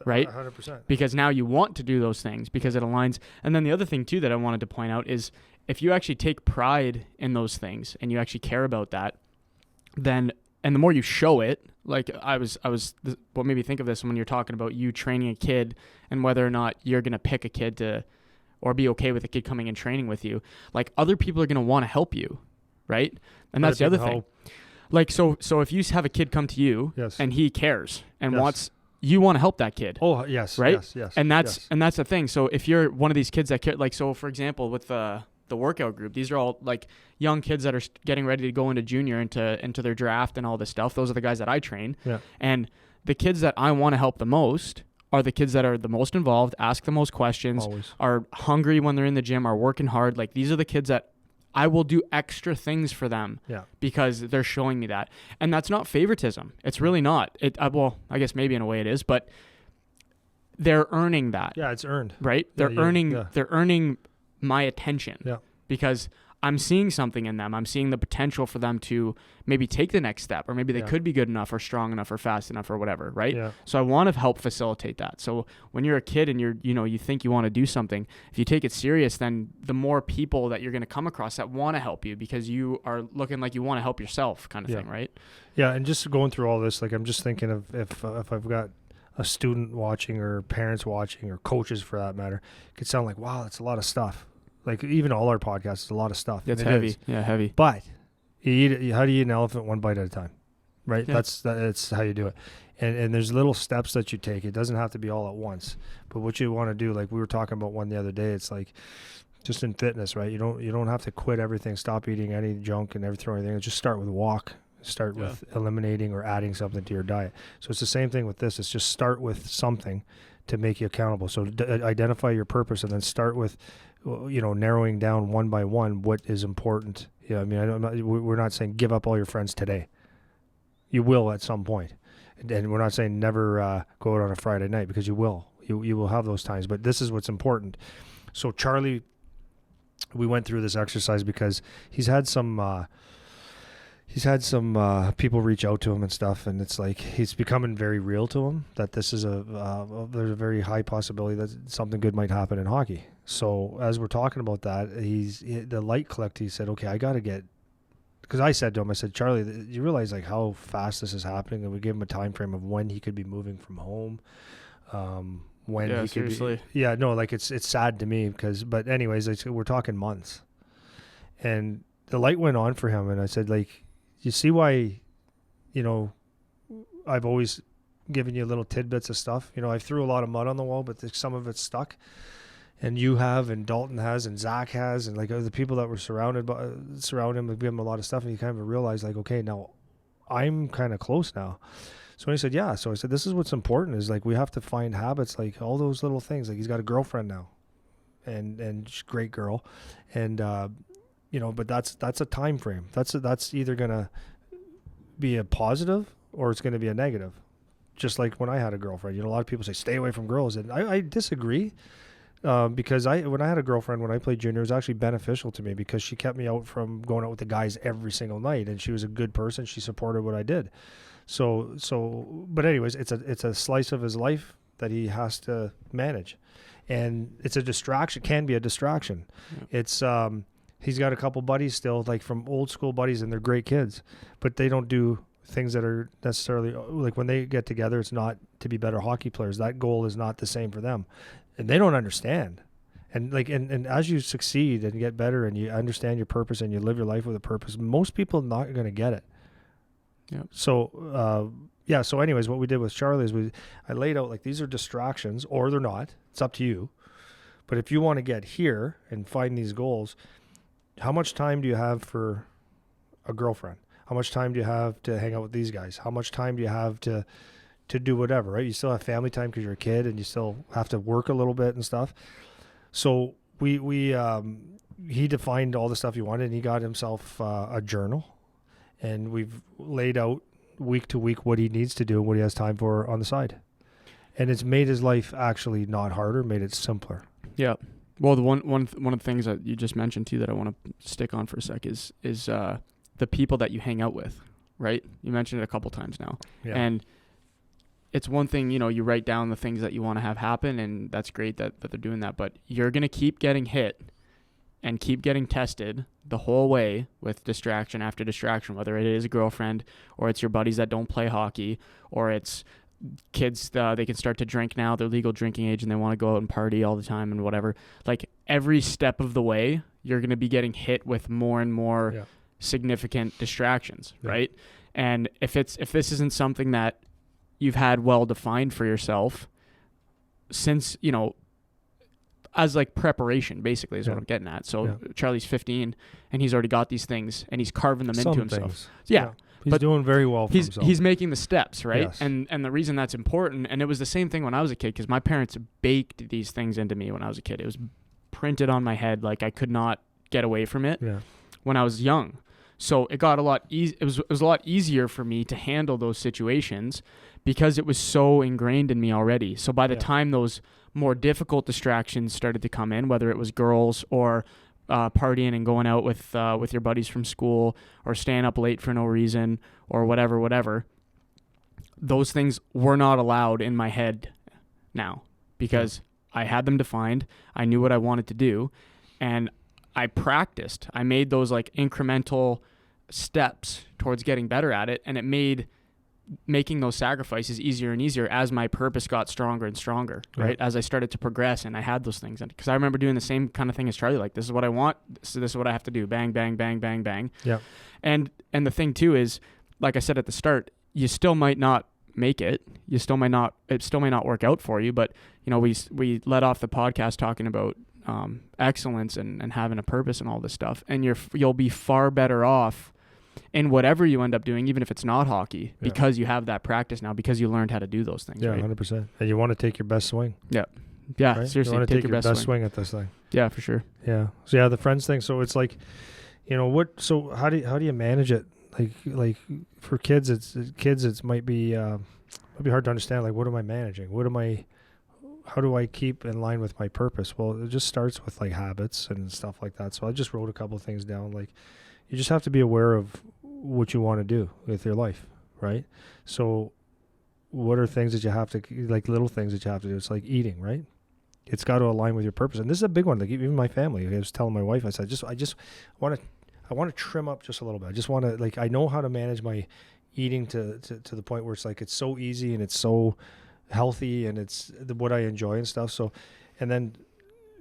right? 100%. Because now you want to do those things because it aligns. And then the other thing too that I wanted to point out is if you actually take pride in those things and you actually care about that, then and the more you show it, like what made me think of this when you're talking about you training a kid and whether or not you're going to pick a kid to, or be okay with a kid coming and training with you, like other people are going to want to help you, right? And that's the other thing. Like, so if you have a kid come to you and he cares and you want to help that kid. Oh, yes. Right? Yes. And that's the thing. So if you're one of these kids that care, like, so for example, with the workout group, these are all like young kids that are getting ready to go into junior, into their draft and all this stuff. Those are the guys that I train. Yeah. And the kids that I want to help the most are the kids that are the most involved, ask the most questions, are hungry when they're in the gym, are working hard. Like, these are the kids that I will do extra things for them because they're showing me that. And that's not favoritism. It's really not. Well, I guess maybe in a way it is, but they're earning that. Yeah, it's earned. Right? They're earning my attention because I'm seeing something in them. I'm seeing the potential for them to maybe take the next step, or maybe they could be good enough or strong enough or fast enough or whatever, right? Yeah. So I want to help facilitate that. So when you're a kid and you think you want to do something, if you take it serious, then the more people that you're going to come across that want to help you because you are looking like you want to help yourself kind of thing, right? Yeah, and just going through all this, like I'm just thinking of if I've got a student watching or parents watching or coaches for that matter, it could sound like, wow, that's a lot of stuff. Like even all our podcasts is a lot of stuff. It's heavy. Yeah, heavy. But how do you eat an elephant one bite at a time? Right? Yeah. That's how you do it. And there's little steps that you take. It doesn't have to be all at once. But what you want to do, like we were talking about one the other day, it's like just in fitness, right? You don't have to quit everything, stop eating any junk and everything. Just start with walk. Start with eliminating or adding something to your diet. So it's the same thing with this. It's just start with something to make you accountable. So identify your purpose and then start with narrowing down one by one what is important. Yeah, I mean, we're not saying give up all your friends today. You will at some point. And we're not saying never go out on a Friday night, because you will. You will have those times. But this is what's important. So Charlie, we went through this exercise because he's had some people reach out to him and stuff, and it's like he's becoming very real to him that this is there's a very high possibility that something good might happen in hockey. So as we're talking about that, the light clicked. He said, okay, I got to get, because I said to him, I said, Charlie, you realize like how fast this is happening? And we gave him a time frame of when he could be moving from home. When he seriously. could be, like it's sad to me but anyways, we're talking months. And the light went on for him, and I said, like, you see why, I've always given you little tidbits of stuff. I threw a lot of mud on the wall, but some of it's stuck. And you have, and Dalton has, and Zach has, and like the people that were surround him, and give him a lot of stuff, and you kind of realize like, okay, now I'm kind of close now. So he said, yeah. So I said, this is what's important, is like we have to find habits, like all those little things. Like he's got a girlfriend now, and she's a great girl, and but that's a time frame. That's either gonna be a positive or it's gonna be a negative. Just like when I had a girlfriend, a lot of people say stay away from girls, and I disagree. Because when I had a girlfriend when I played junior, it was actually beneficial to me because she kept me out from going out with the guys every single night, and she was a good person. She supported what I did. But anyways, it's a slice of his life that he has to manage, and it's a distraction. Can be a distraction. Yeah. It's he's got a couple buddies still, like from old school buddies, and they're great kids, but they don't do things that are necessarily like when they get together. It's not to be better hockey players. That goal is not the same for them. And they don't understand. And like, and as you succeed and get better and you understand your purpose and you live your life with a purpose, most people are not going to get it. Yeah. So, so anyways, what we did with Charlie is I laid out like, these are distractions, or they're not. It's up to you. But if you want to get here and find these goals, how much time do you have for a girlfriend? How much time do you have to hang out with these guys? How much time do you have to do whatever, right? You still have family time because you're a kid and you still have to work a little bit and stuff. So he defined all the stuff he wanted, and he got himself a journal, and we've laid out week to week what he needs to do and what he has time for on the side. And it's made his life actually not harder, made it simpler. Yeah. Well, the one of the things that you just mentioned too that I want to stick on for a sec is the people that you hang out with, right? You mentioned it a couple times now. Yeah. And it's one thing, you write down the things that you want to have happen, and that's great that they're doing that, but you're going to keep getting hit and keep getting tested the whole way with distraction after distraction, whether it is a girlfriend or it's your buddies that don't play hockey, or it's kids, they can start to drink now, they're legal drinking age and they want to go out and party all the time and whatever. Like every step of the way, you're going to be getting hit with more and more significant distractions, right? And if this isn't something that you've had well defined for yourself since, as like preparation, basically is what I'm getting at. So Charlie's 15 and he's already got these things and he's carving them into himself. Yeah. He's doing very well for himself. He's making the steps, right? Yes. And the reason that's important, and it was the same thing when I was a kid, because my parents baked these things into me when I was a kid. It was printed on my head, like I could not get away from it when I was young. So it got a lot it was a lot easier for me to handle those situations because it was so ingrained in me already. So by the time those more difficult distractions started to come in, whether it was girls or partying and going out with your buddies from school or staying up late for no reason or whatever, those things were not allowed in my head now because I had them defined. I knew what I wanted to do, and I practiced. I made those like incremental steps towards getting better at it, and it made making those sacrifices easier and easier as my purpose got stronger and stronger, right? As I started to progress and I had those things. Because I remember doing the same kind of thing as Charlie, like, this is what I want, this is what I have to do, bang, bang, bang, bang, bang. Yeah. And the thing too is, like I said at the start, you still might not make it. It still may not work out for you, but we led off the podcast talking about excellence and having a purpose and all this stuff. And you'll be far better off in whatever you end up doing, even if it's not hockey, because you have that practice now, because you learned how to do those things. Yeah, right? 100%. And you want to take your best swing. Yeah. Yeah, right? Seriously, you want to take your best swing at this thing. Yeah, for sure. Yeah. So the friends thing. So it's like, so how do you manage it? Like for kids, it might be hard to understand. Like, what am I managing? How do I keep in line with my purpose? Well, it just starts with like habits and stuff like that. So I just wrote a couple of things down. Like, you just have to be aware of what you want to do with your life, right? So what are things that you have to, like little things that you have to do? It's like eating, right? It's got to align with your purpose. And this is a big one. Like even my family, I was telling my wife, I said, I just want to trim up just a little bit. I just want to, like, I know how to manage my eating to the point where it's like, it's so easy and it's so healthy and it's what I enjoy and stuff. So, and then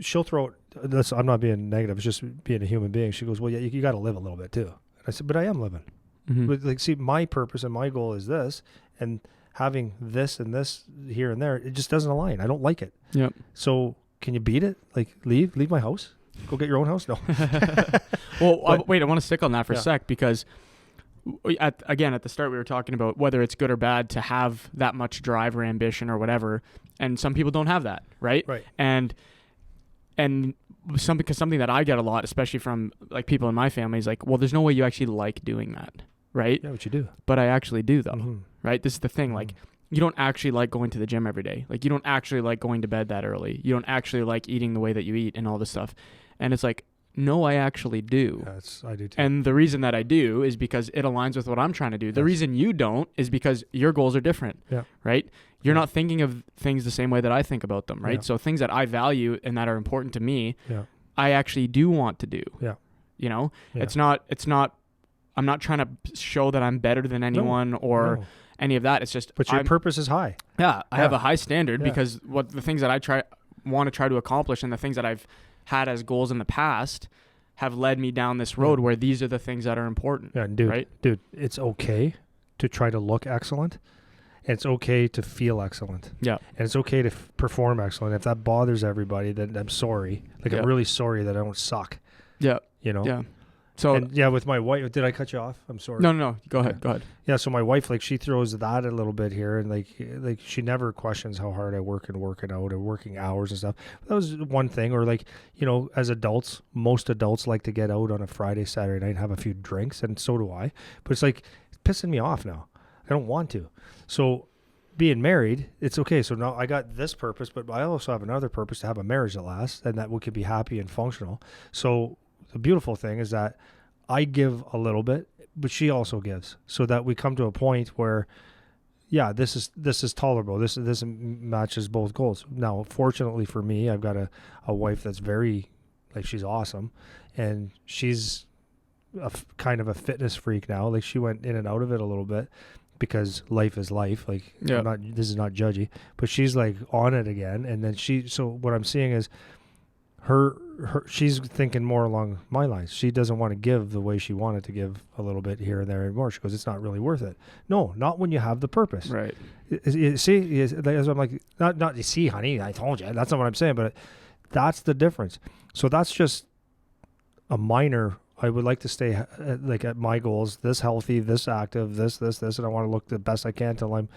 she'll throw it. I'm not being negative. It's just being a human being. She goes, well, yeah, you got to live a little bit too. And I said, but I am living. Mm-hmm. But like, see, my purpose and my goal is this, and having this and this here and there, it just doesn't align. I don't like it. Yep. So can you beat it? Like leave my house? Go get your own house? No. Well, wait, I want to stick on that for a Yeah. sec, because at the start we were talking about whether it's good or bad to have that much drive or ambition or whatever, and some people don't have that, right? Right. And something that I get a lot, especially from like people in my family, is like, well, there's no way you actually like doing that, right? Yeah, what you do. But I actually do though, Mm-hmm. right? This is the thing, like, you don't actually like going to the gym every day. Like, you don't actually like going to bed that early. You don't actually like eating the way that you eat and all this stuff. And it's like, no, I actually do. Yes, I do too. And the reason that I do is because it aligns with what I'm trying to do. The reason you don't is because your goals are different, Yeah. right? You're Yeah. not thinking of things the same way that I think about them, right? Yeah. So things that I value and that are important to me, Yeah. I actually do want to do. Yeah. You know, Yeah. it's not, I'm not trying to show that I'm better than anyone or No. any of that. It's just, But your purpose is high. I have Yeah. a high standard Yeah. because what the things that I want to try to accomplish and the things that I've had as goals in the past have led me down this road where these are the things that are important. Yeah, dude, right? it's okay to try to look excellent. And it's okay to feel excellent. Yeah. And it's okay to perform excellent. If that bothers everybody, then I'm sorry. Like, Yeah. I'm really sorry that I don't suck. Yeah. You know? Yeah. So And yeah, with my wife, did I cut you off? I'm sorry. no. Go ahead. Yeah, so my wife, like, she throws that a little bit here, and like she never questions how hard I work and working out or working hours and stuff. That was one thing. Or like, you know, as adults, most adults like to get out on a Friday, Saturday night and have a few drinks, and so do I. But it's like, it's pissing me off now. I don't want to. So being married, it's okay. So now I got this purpose, but I also have another purpose, to have a marriage that lasts and that we could be happy and functional. So the beautiful thing is that I give a little bit, but she also gives, so that we come to a point where, yeah, this is tolerable. This matches both goals. Now, fortunately for me, I've got a wife that's very, like, she's awesome, and she's kind of a fitness freak now. Like, she went in and out of it a little bit because life is life. Like, Yeah. this is not judgy, but she's like on it again. And then so what I'm seeing is she's thinking more along my lines. She doesn't want to give the way she wanted to give a little bit here and there anymore. She goes, it's not really worth it. No, not when you have the purpose. Right. See, I'm like, not you see, honey, I told you. That's not what I'm saying, but that's the difference. So that's just a minor. I would like to stay at my goals, this healthy, this active, this, and I want to look the best I can till I'm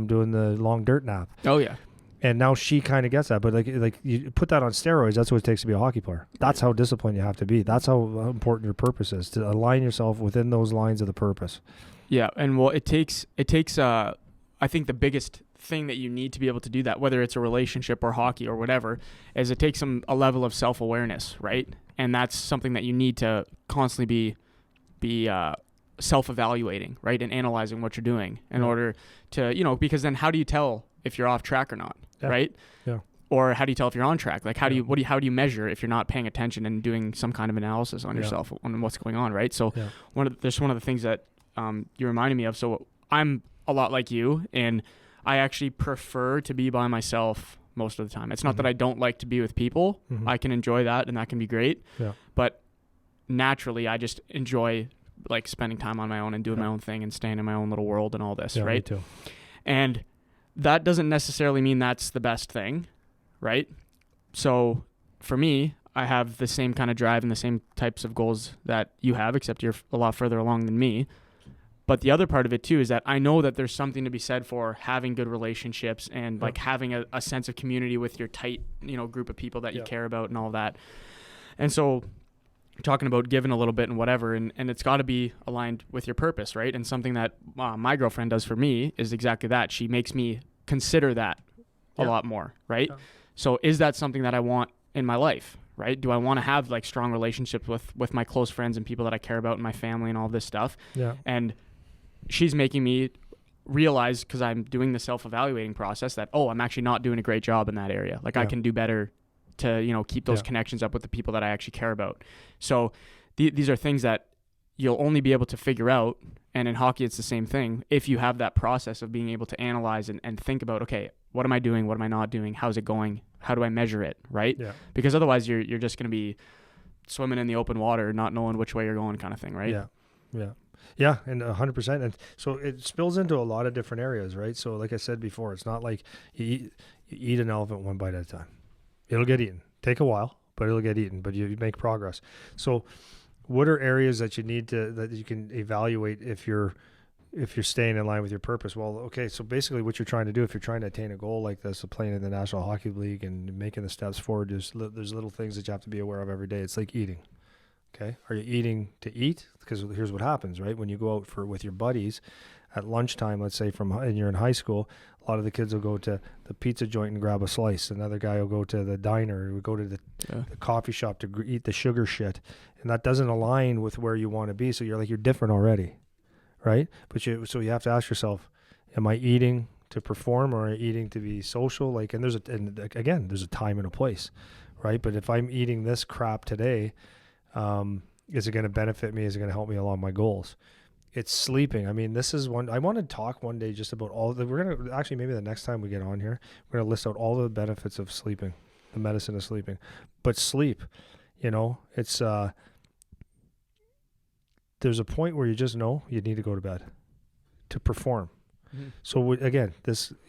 doing the long dirt nap. Oh yeah. And now she kind of gets that, but like you put that on steroids. That's what it takes to be a hockey player. That's how disciplined you have to be. That's how important your purpose is, to align yourself within those lines of the purpose. Yeah, and well, it takes. I think the biggest thing that you need to be able to do that, whether it's a relationship or hockey or whatever, is it takes a level of self-awareness, right? And that's something that you need to constantly be self-evaluating, right, and analyzing what you're doing in order to, because then how do you tell if you're off track or not, right? Yeah. Or how do you tell if you're on track? Like how do you measure if you're not paying attention and doing some kind of analysis on yourself on what's going on, right? So there's one of the things that you reminded me of. So I'm a lot like you, and I actually prefer to be by myself most of the time. It's not that I don't like to be with people. Mm-hmm. I can enjoy that, and that can be great. Yeah. But naturally, I just enjoy like spending time on my own and doing my own thing and staying in my own little world and all this, right? Me too. And that doesn't necessarily mean that's the best thing, right? So for me, I have the same kind of drive and the same types of goals that you have, except you're a lot further along than me. But the other part of it too is that I know that there's something to be said for having good relationships and like having a sense of community with your tight, group of people that you care about and all that. And so talking about giving a little bit and whatever, and it's got to be aligned with your purpose, right? And something that my girlfriend does for me is exactly that. She makes me consider that a lot more, right? Yeah. So is that something that I want in my life, right? Do I want to have like strong relationships with my close friends and people that I care about and my family and all this stuff? Yeah. And she's making me realize, because I'm doing the self-evaluating process, that, I'm actually not doing a great job in that area. Like I can do better to, keep those connections up with the people that I actually care about. So these are things that you'll only be able to figure out. And in hockey, it's the same thing. If you have that process of being able to analyze and think about, okay, what am I doing? What am I not doing? How's it going? How do I measure it? Right? Yeah. Because otherwise you're just going to be swimming in the open water, not knowing which way you're going, kind of thing. Right? Yeah. Yeah. Yeah. And 100%. And so it spills into a lot of different areas, right? So like I said before, it's not like you eat an elephant one bite at a time. It'll get eaten. Take a while, but it'll get eaten, but you make progress. So what are areas that you can evaluate if you're staying in line with your purpose? Well, okay, so basically what you're trying to do, if you're trying to attain a goal like this of playing in the National Hockey League and making the steps forward, there's little things that you have to be aware of every day. It's like eating. Okay, are you eating to eat? Because here's what happens, right? When you go out with your buddies at lunchtime, let's say and you're in high school, a lot of the kids will go to the pizza joint and grab a slice. Another guy will go to the diner, will go to the coffee shop to eat the sugar shit, and that doesn't align with where you want to be. So you're different already, right? So you have to ask yourself, am I eating to perform or am I eating to be social? Like, and there's a time and a place, right? But if I'm eating this crap today, is it going to benefit me? Is it going to help me along my goals? It's sleeping. I mean, this is one, I want to talk one day just about we're going to, actually maybe the next time we get on here, we're going to list out all the benefits of sleeping, the medicine of sleeping. But sleep, it's, there's a point where you just know you need to go to bed to perform. Mm-hmm. So again,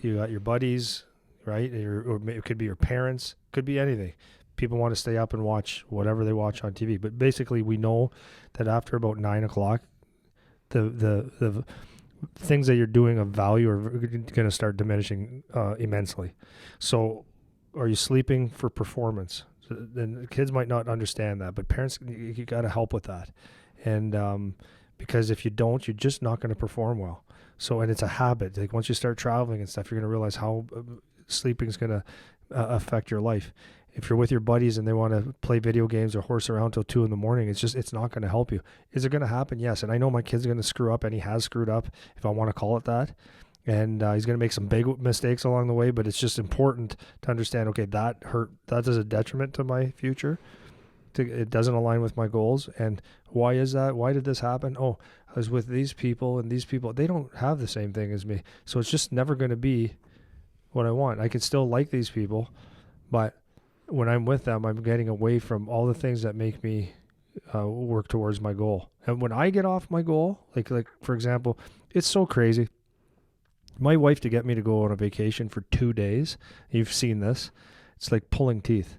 you got your buddies, right? Or it could be your parents, could be anything. People want to stay up and watch whatever they watch on TV. But basically we know that after about 9:00, the things that you're doing of value are going to start diminishing immensely. So are you sleeping for performance? Then kids might not understand that, but parents, you got to help with that. And because if you don't, you're just not going to perform well. So, and it's a habit. Like once you start traveling and stuff, you're going to realize how sleeping is going to affect your life. If you're with your buddies and they want to play video games or horse around till 2 a.m, it's not going to help you. Is it going to happen? Yes. And I know my kid's going to screw up, and he has screwed up, if I want to call it that. And he's going to make some big mistakes along the way, but it's just important to understand, okay, that is a detriment to my future. It doesn't align with my goals. And why is that? Why did this happen? Oh, I was with these people, and these people, they don't have the same thing as me. So it's just never going to be what I want. I can still like these people, but when I'm with them, I'm getting away from all the things that make me work towards my goal. And when I get off my goal, like for example, it's so crazy. My wife, to get me to go on a vacation for 2 days, you've seen this, it's like pulling teeth,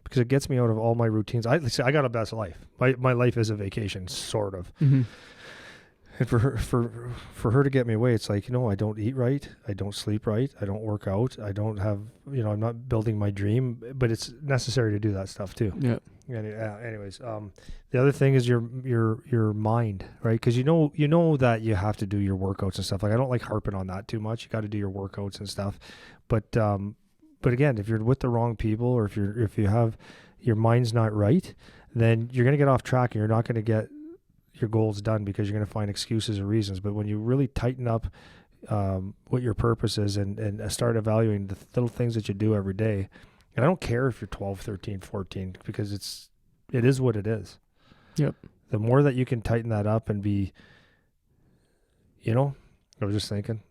because it gets me out of all my routines. I got a best life. My life is a vacation, sort of. Mm-hmm. And for her to get me away, it's like, I don't eat right, I don't sleep right, I don't work out, I don't have, I'm not building my dream, but it's necessary to do that stuff too. Yeah. Anyways, the other thing is your mind, right? Because you know that you have to do your workouts and stuff. Like I don't like harping on that too much. You got to do your workouts and stuff, but again, if you're with the wrong people, or if you have your mind's not right, then you're gonna get off track and you're not gonna get your goals done, because you're going to find excuses or reasons. But when you really tighten up what your purpose is and start evaluating the little things that you do every day, and I don't care if you're 12, 13, 14, because it is what it is. Yep. The more that you can tighten that up and be, I was just thinking,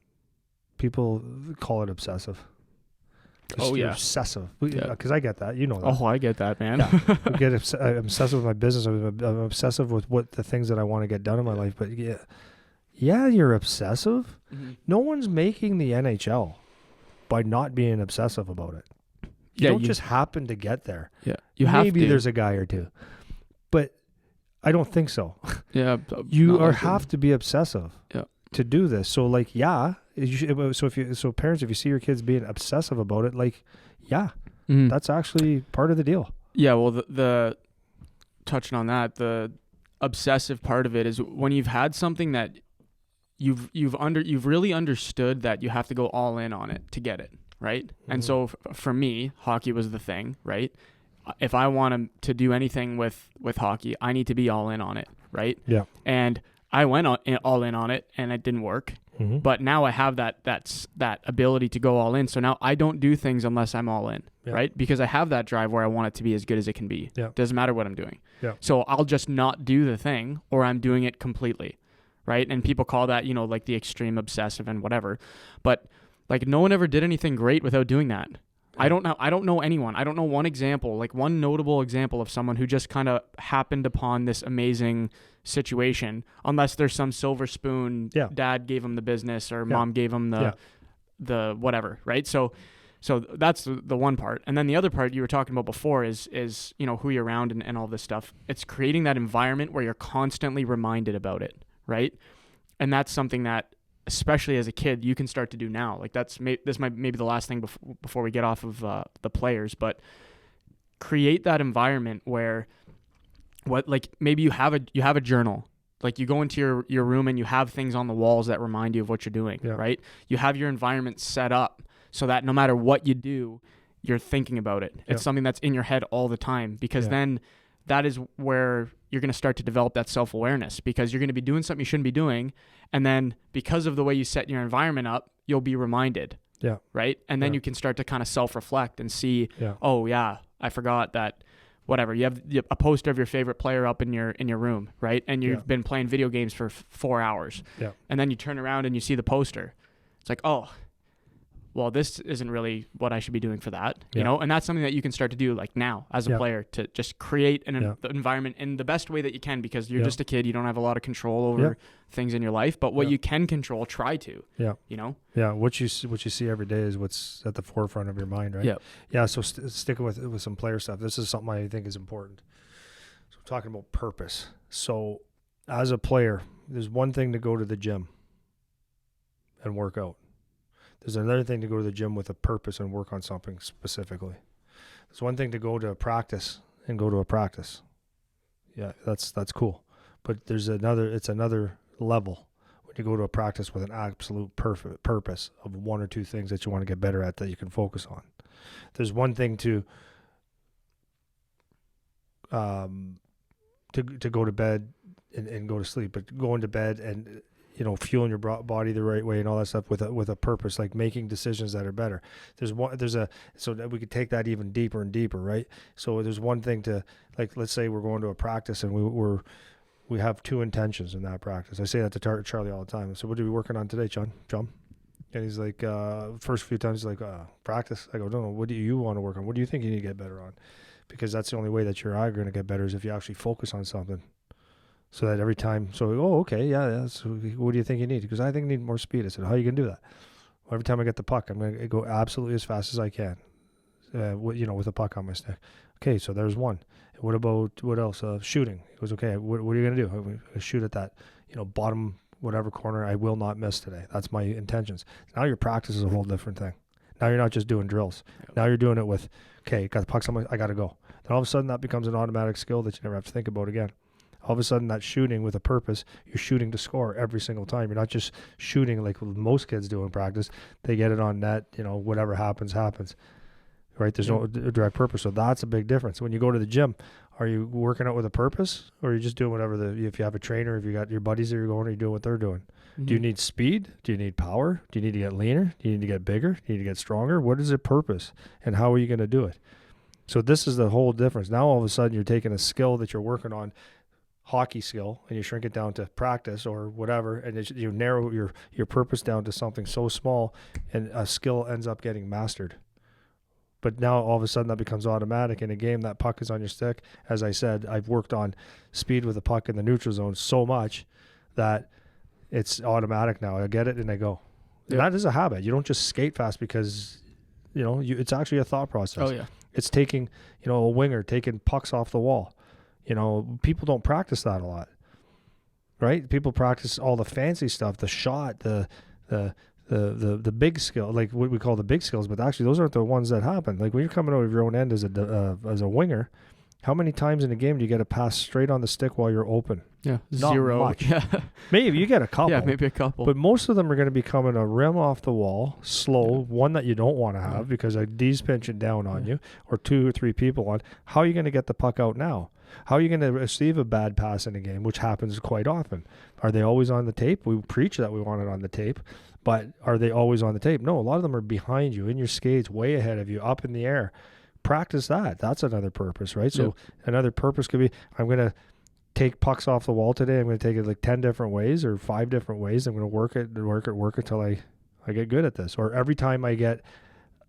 people call it obsessive. You're obsessive. Because I get that. You know that. Oh, I get that, man. Yeah. I'm obsessive with my business. I'm obsessive with what the things that I want to get done in my life. But yeah, you're obsessive. Mm-hmm. No one's making the NHL by not being obsessive about it. You don't just happen to get there. Yeah, maybe there's a guy or two, but I don't think so. Yeah, you have to be obsessive. Yeah. To do this. So like, so parents, if you see your kids being obsessive about it, like, that's actually part of the deal. Yeah. Well, the touching on that, the obsessive part of it is when you've had something that you've really understood that you have to go all in on it to get it, right? Mm-hmm. And so for me, hockey was the thing, right? If I want to do anything with hockey, I need to be all in on it, right? Yeah. And I went all in on it, and it didn't work. Mm-hmm. But now I have that ability to go all in. So now I don't do things unless I'm all in, Yeah. right? Because I have that drive where I want it to be as good as it can be. Yeah. Doesn't matter what I'm doing. Yeah. So I'll just not do the thing, or I'm doing it completely, right? And people call that, like the extreme obsessive and whatever. But like no one ever did anything great without doing that. I don't know anyone. I don't know one example, like one notable example of someone who just kind of happened upon this amazing situation, unless there's some silver spoon, dad gave him the business or mom gave him the whatever, right? So that's the one part. And then the other part you were talking about before is who you're around and all this stuff. It's creating that environment where you're constantly reminded about it, right? And that's something that, especially as a kid, you can start to do now. Like this might maybe the last thing before we get off of the players, but create that environment where maybe you have a journal. Like you go into your room and you have things on the walls that remind you of what you're doing, right? You have your environment set up so that no matter what you do, you're thinking about it. It's something that's in your head all the time, because then that is where you're going to start to develop that self-awareness, because you're going to be doing something you shouldn't be doing. And then because of the way you set your environment up, you'll be reminded. Yeah. Right. And then you can start to kind of self-reflect and see, oh yeah, I forgot that, whatever. You have a poster of your favorite player up in your room, right? And you've been playing video games for 4 hours. Yeah. And then you turn around and you see the poster. It's like, oh, well, this isn't really what I should be doing for that, you know? And that's something that you can start to do like now as a player, to just create an environment in the best way that you can, because you're just a kid. You don't have a lot of control over things in your life, but what you can control, try to, you know? Yeah. What you see every day is what's at the forefront of your mind, right? Yeah. Yeah. So sticking with some player stuff, this is something I think is important. So we're talking about purpose. So as a player, there's one thing to go to the gym and work out. There's another thing to go to the gym with a purpose and work on something specifically. There's one thing to go to a practice and go to a practice. Yeah, that's cool. But it's another level when you go to a practice with an absolute perfect purpose of one or two things that you want to get better at that you can focus on. There's one thing to go to bed and go to sleep, but going to bed and fueling your body the right way and all that stuff with a purpose, like making decisions that are better. So that we could take that even deeper and deeper, right? So there's one thing to, like, let's say we're going to a practice and we have two intentions in that practice. I say that to Charlie all the time. So what are we working on today, John? And he's like, first few times he's like, practice. I go, no, what do you want to work on? What do you think you need to get better on? Because that's the only way that you and I are going to get better, is if you actually focus on something. So that every time, okay, so what do you think you need? Because I think I need more speed. I said, how are you going to do that? Well, every time I get the puck, I'm going to go absolutely as fast as I can, with the puck on my stick. Okay, so there's one. What else? Shooting. He goes, okay, what are you going to do? I'm going to shoot at that, bottom whatever corner. I will not miss today. That's my intentions. Now your practice is a whole different thing. Now you're not just doing drills. Yep. Now you're doing it with, okay, got the puck somewhere, I got to go. Then all of a sudden that becomes an automatic skill that you never have to think about again. All of a sudden, that shooting with a purpose, you're shooting to score every single time. You're not just shooting like most kids do in practice. They get it on net, whatever happens, right? There's no direct purpose. So that's a big difference. When you go to the gym, are you working out with a purpose, or are you just doing whatever if you have a trainer, if you got your buddies that you're going, are you doing what they're doing? Mm-hmm. Do you need speed? Do you need power? Do you need to get leaner? Do you need to get bigger? Do you need to get stronger? What is the purpose, and how are you going to do it? So this is the whole difference. Now all of a sudden you're taking a skill that you're working on, hockey skill, and you shrink it down to practice or whatever, and you narrow your purpose down to something so small, and a skill ends up getting mastered. But now all of a sudden that becomes automatic in a game. That puck is on your stick. As I said, I've worked on speed with the puck in the neutral zone so much that it's automatic now. I get it and I go. And that is a habit. You don't just skate fast because it's actually a thought process. Oh yeah. It's taking a winger taking pucks off the wall. People don't practice that a lot, right? People practice all the fancy stuff, the shot, the big skill, like what we call the big skills, but actually those aren't the ones that happen. Like when you're coming out of your own end as a winger, How many times in a game do you get a pass straight on the stick while you're open? Yeah. Not 0. much. Yeah. Maybe you get a couple. Yeah, maybe a couple. But most of them are going to be coming a rim off the wall, slow, one that you don't want to have because a D's pinching down on you, or 2 or 3 people on. How are you going to get the puck out now? How are you going to receive a bad pass in a game, which happens quite often? Are they always on the tape? We preach that we want it on the tape, but are they always on the tape? No, a lot of them are behind you, in your skates, way ahead of you, up in the air. Practice that. That's another purpose, right? So another purpose could be, I'm going to take pucks off the wall today. I'm going to take it like 10 different ways or 5 different ways. I'm going to work it until I get good at this. Or every time I get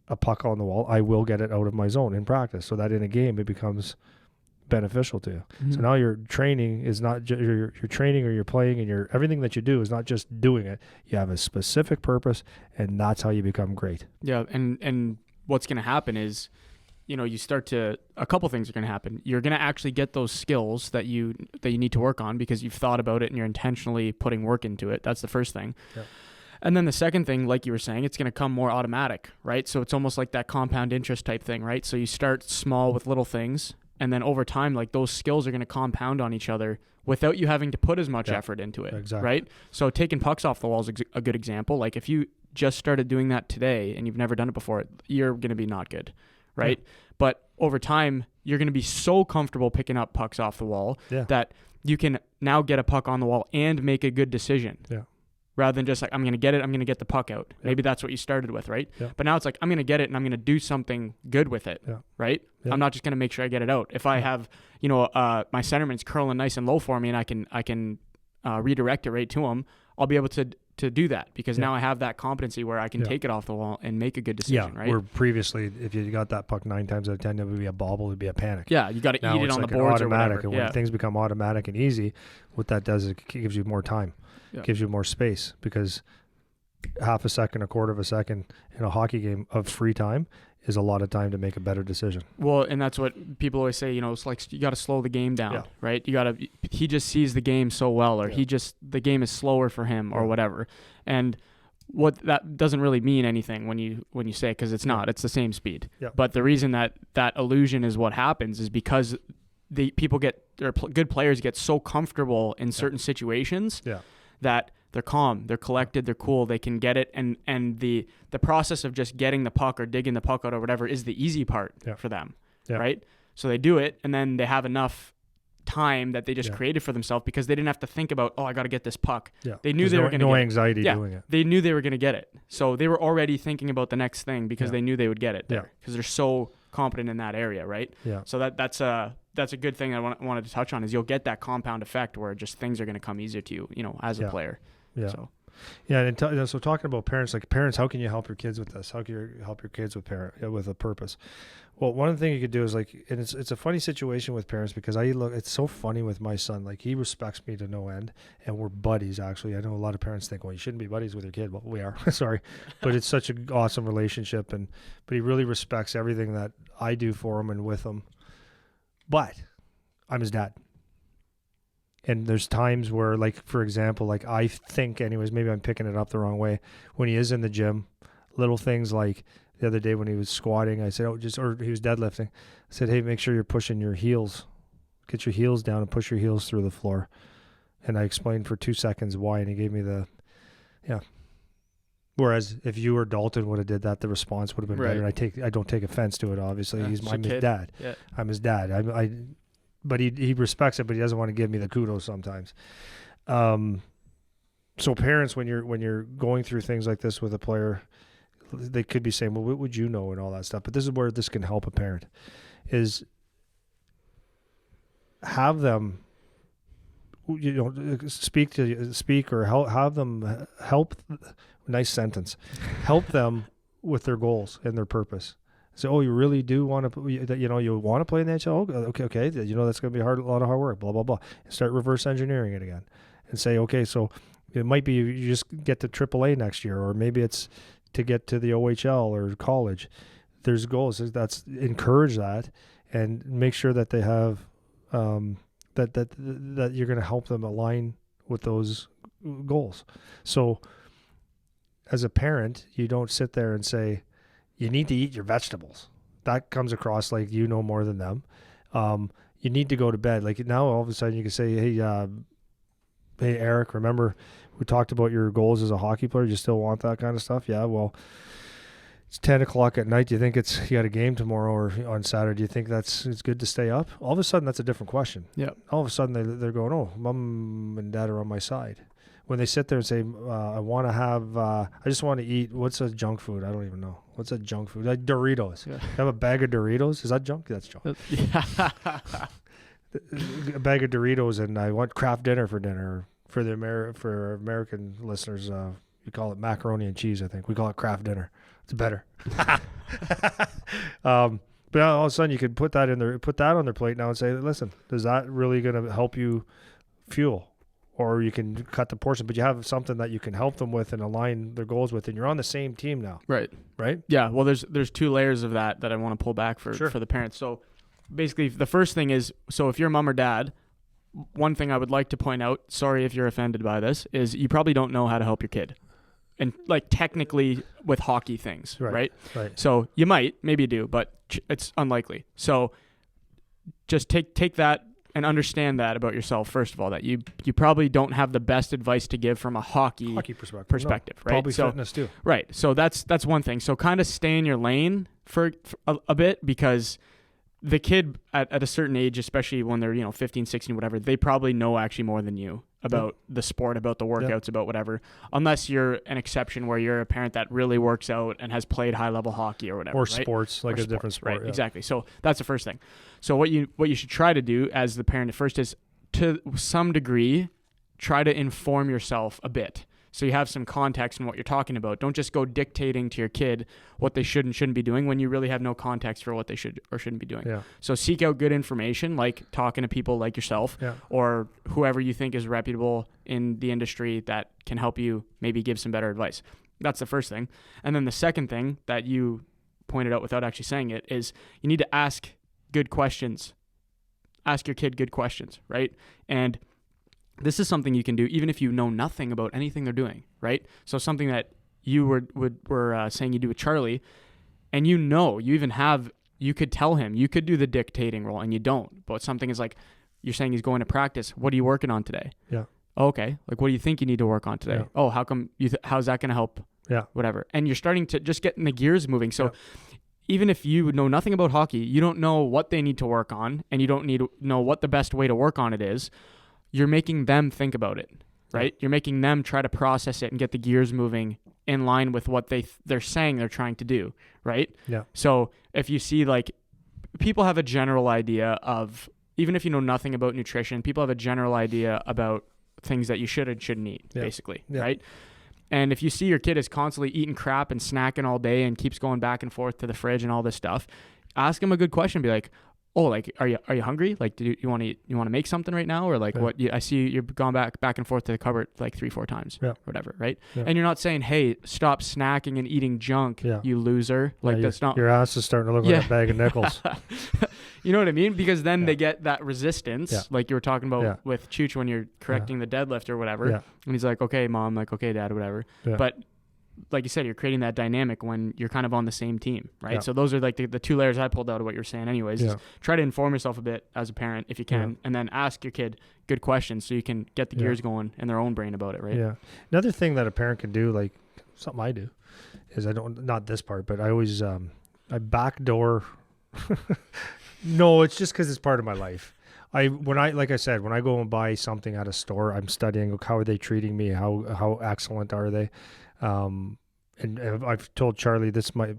a puck on the wall, I will get it out of my zone in practice, so that in a game it becomes beneficial to you. So now your training is not your training or your playing, and your everything that you do is not just doing it. You have a specific purpose, and that's how you become great. Yeah, and what's going to happen is, you start to, a couple things are going to happen. You're going to actually get those skills that you need to work on because you've thought about it and you're intentionally putting work into it. That's the first thing. Yep. And then the second thing, like you were saying, it's going to come more automatic, right? So it's almost like that compound interest type thing, right? So you start small with little things, and then over time, like, those skills are going to compound on each other without you having to put as much effort into it, right? So taking pucks off the wall is a good example. Like, if you just started doing that today and you've never done it before, you're going to be not good, right? Yeah. But over time, you're going to be so comfortable picking up pucks off the wall that you can now get a puck on the wall and make a good decision. Yeah. Rather than just like, I'm going to get it, I'm going to get the puck out. Yep. Maybe that's what you started with, right? Yep. But now it's like, I'm going to get it and I'm going to do something good with it, right? Yep. I'm not just going to make sure I get it out. If I have, my centerman's curling nice and low for me and I can redirect it right to him, I'll be able to do that because now I have that competency where I can take it off the wall and make a good decision, right? Where previously, if you got that puck 9 times out of 10, it would be a bobble, it would be a panic. Yeah, you got to eat it on the boards or whatever. And when things become automatic and easy, what that does is it gives you more time. It gives you more space, because half a second, a quarter of a second in a hockey game of free time is a lot of time to make a better decision. Well, and that's what people always say, it's like you got to slow the game down, right? He just sees the game so well, or the game is slower for him or whatever. And what that doesn't really mean anything when you say it, because it's not, it's the same speed. Yeah. But the reason that illusion is what happens is because good players get so comfortable in certain situations that they're calm, they're collected, they're cool, they can get it, and the process of just getting the puck or digging the puck out or whatever is the easy part for them, right? So they do it, and then they have enough time that they just created for themselves because they didn't have to think about, I got to get this puck. Yeah. They knew they were going to get it. No anxiety doing it. They knew they were going to get it. So they were already thinking about the next thing because they knew they would get it there because they're so competent in that area, right? Yeah. So that's a good thing I wanted to touch on is you'll get that compound effect where just things are going to come easier to you, as a player. Yeah. So talking about parents, like parents, how can you help your kids with this? How can you help your kids with a purpose? Well, one of the things you could do is and it's a funny situation with parents because it's so funny with my son. Like, he respects me to no end, and we're buddies. Actually, I know a lot of parents think, well, you shouldn't be buddies with your kid. Well, we are. Sorry, but it's such an awesome relationship, but he really respects everything that I do for him and with him. But I'm his dad. And there's times where, like, for example, like, I think anyways, maybe I'm picking it up the wrong way. When he is in the gym, little things like the other day when he was squatting, I said, or he was deadlifting. I said, hey, make sure you're pushing your heels. Get your heels down and push your heels through the floor. And I explained for 2 seconds why, and he gave me Whereas if you or Dalton would have did that, the response would have been better. I don't take offense to it, obviously. I'm his dad. Yeah. I'm his dad. But he respects it, but he doesn't want to give me the kudos sometimes. So parents, when you're going through things like this with a player, they could be saying, well, what would you know and all that stuff. But this is where this can help a parent, is have them, speak or have them help. Nice sentence. Help them with their goals and their purpose. So, you really do want to, you want to play in the NHL? Okay. That's going to be a lot of hard work, blah, blah, blah. And start reverse engineering it again and say, okay, so it might be you just get to AAA next year, or maybe it's to get to the OHL or college. There's goals. That's encourage that and make sure that they have, that you're going to help them align with those goals. So as a parent, you don't sit there and say, you need to eat your vegetables. That comes across like you know more than them. You need to go to bed. Like now, all of a sudden, you can say, hey, Eric, remember we talked about your goals as a hockey player? You still want that kind of stuff? Yeah, well, it's 10 o'clock at night. Do you think you got a game tomorrow or on Saturday? Do you think it's good to stay up? All of a sudden, that's a different question. Yeah. All of a sudden, they're going, oh, mom and dad are on my side. When they sit there and say, I just want to eat, what's a junk food? I don't even know. What's a junk food? Like Doritos. Yeah. Have a bag of Doritos. Is that junk? That's junk. Yeah. A bag of Doritos, and I want Kraft dinner for dinner. For American listeners, we call it macaroni and cheese, I think. We call it Kraft dinner. It's better. But all of a sudden you can put that on their plate now and say, listen, is that really going to help you fuel? Or you can cut the portion, but you have something that you can help them with and align their goals with, and you're on the same team now. Right. Yeah. Well, there's two layers of that I want to pull back for the parents. So basically the first thing is, so if you're mom or dad, one thing I would like to point out, sorry if you're offended by this, is you probably don't know how to help your kid. And like technically with hockey things, right? So you might, maybe you do, but it's unlikely. So just take that and understand that about yourself, first of all, that you probably don't have the best advice to give from a hockey perspective, right? Probably fitness too. Right. So that's one thing. So kind of stay in your lane for a bit, because the kid at a certain age, especially when they're 15, 16, whatever, they probably know actually more than you about the sport, about the workouts, about whatever, unless you're an exception where you're a parent that really works out and has played high level hockey or whatever, or right? sports, like a different sport. Right, exactly. So that's the first thing. So what you should try to do as the parent at first is, to some degree, try to inform yourself a bit. So you have some context in what you're talking about. Don't just go dictating to your kid what they should and shouldn't be doing when you really have no context for what they should or shouldn't be doing. Yeah. So seek out good information, like talking to people like yourself or whoever you think is reputable in the industry that can help you maybe give some better advice. That's the first thing. And then the second thing that you pointed out without actually saying it is you need to ask good questions. Ask your kid good questions, right? And this is something you can do even if you know nothing about anything they're doing, right? So something that you were saying you do with Charlie, and you could tell him, you could do the dictating role, and you don't. But something is like, you're saying he's going to practice. What are you working on today? Yeah. Oh, okay. Like, what do you think you need to work on today? Yeah. Oh, how come how's that going to help? Yeah. Whatever. And you're starting to just get the gears moving. So even if you know nothing about hockey, you don't know what they need to work on, and you don't need to know what the best way to work on it is. You're making them think about it, right? You're making them try to process it and get the gears moving in line with what they're saying they're trying to do, right? Yeah. So if you see, like, people have a general idea of, even if you know nothing about nutrition, people have a general idea about things that you should and shouldn't eat, basically, right? And if you see your kid is constantly eating crap and snacking all day and keeps going back and forth to the fridge and all this stuff, ask him a good question. Be like, oh, like, are you hungry? Like, do you want to eat? You want to make something right now? Or like, what? I see you've gone back and forth to the cupboard like 3-4 times, whatever, right? Yeah. And you're not saying, hey, stop snacking and eating junk, you loser. Like, that's not. Your ass is starting to look like a bag of nickels. You know what I mean? Because then they get that resistance, like you were talking about with Chooch when you're correcting the deadlift or whatever. Yeah. And he's like, okay, mom, like, okay, dad, whatever. Yeah. But like you said, you're creating that dynamic when you're kind of on the same team, right? Yeah. So those are like the two layers I pulled out of what you're saying anyways. Is try to inform yourself a bit as a parent if you can, and then ask your kid good questions so you can get the gears going in their own brain about it, right? Yeah. Another thing that a parent can do, like something I do, is not this part, but I always, I backdoor. No, it's just because it's part of my life. Like I said, when I go and buy something at a store, I'm studying how are they treating me, how excellent are they. And I've told Charlie, this might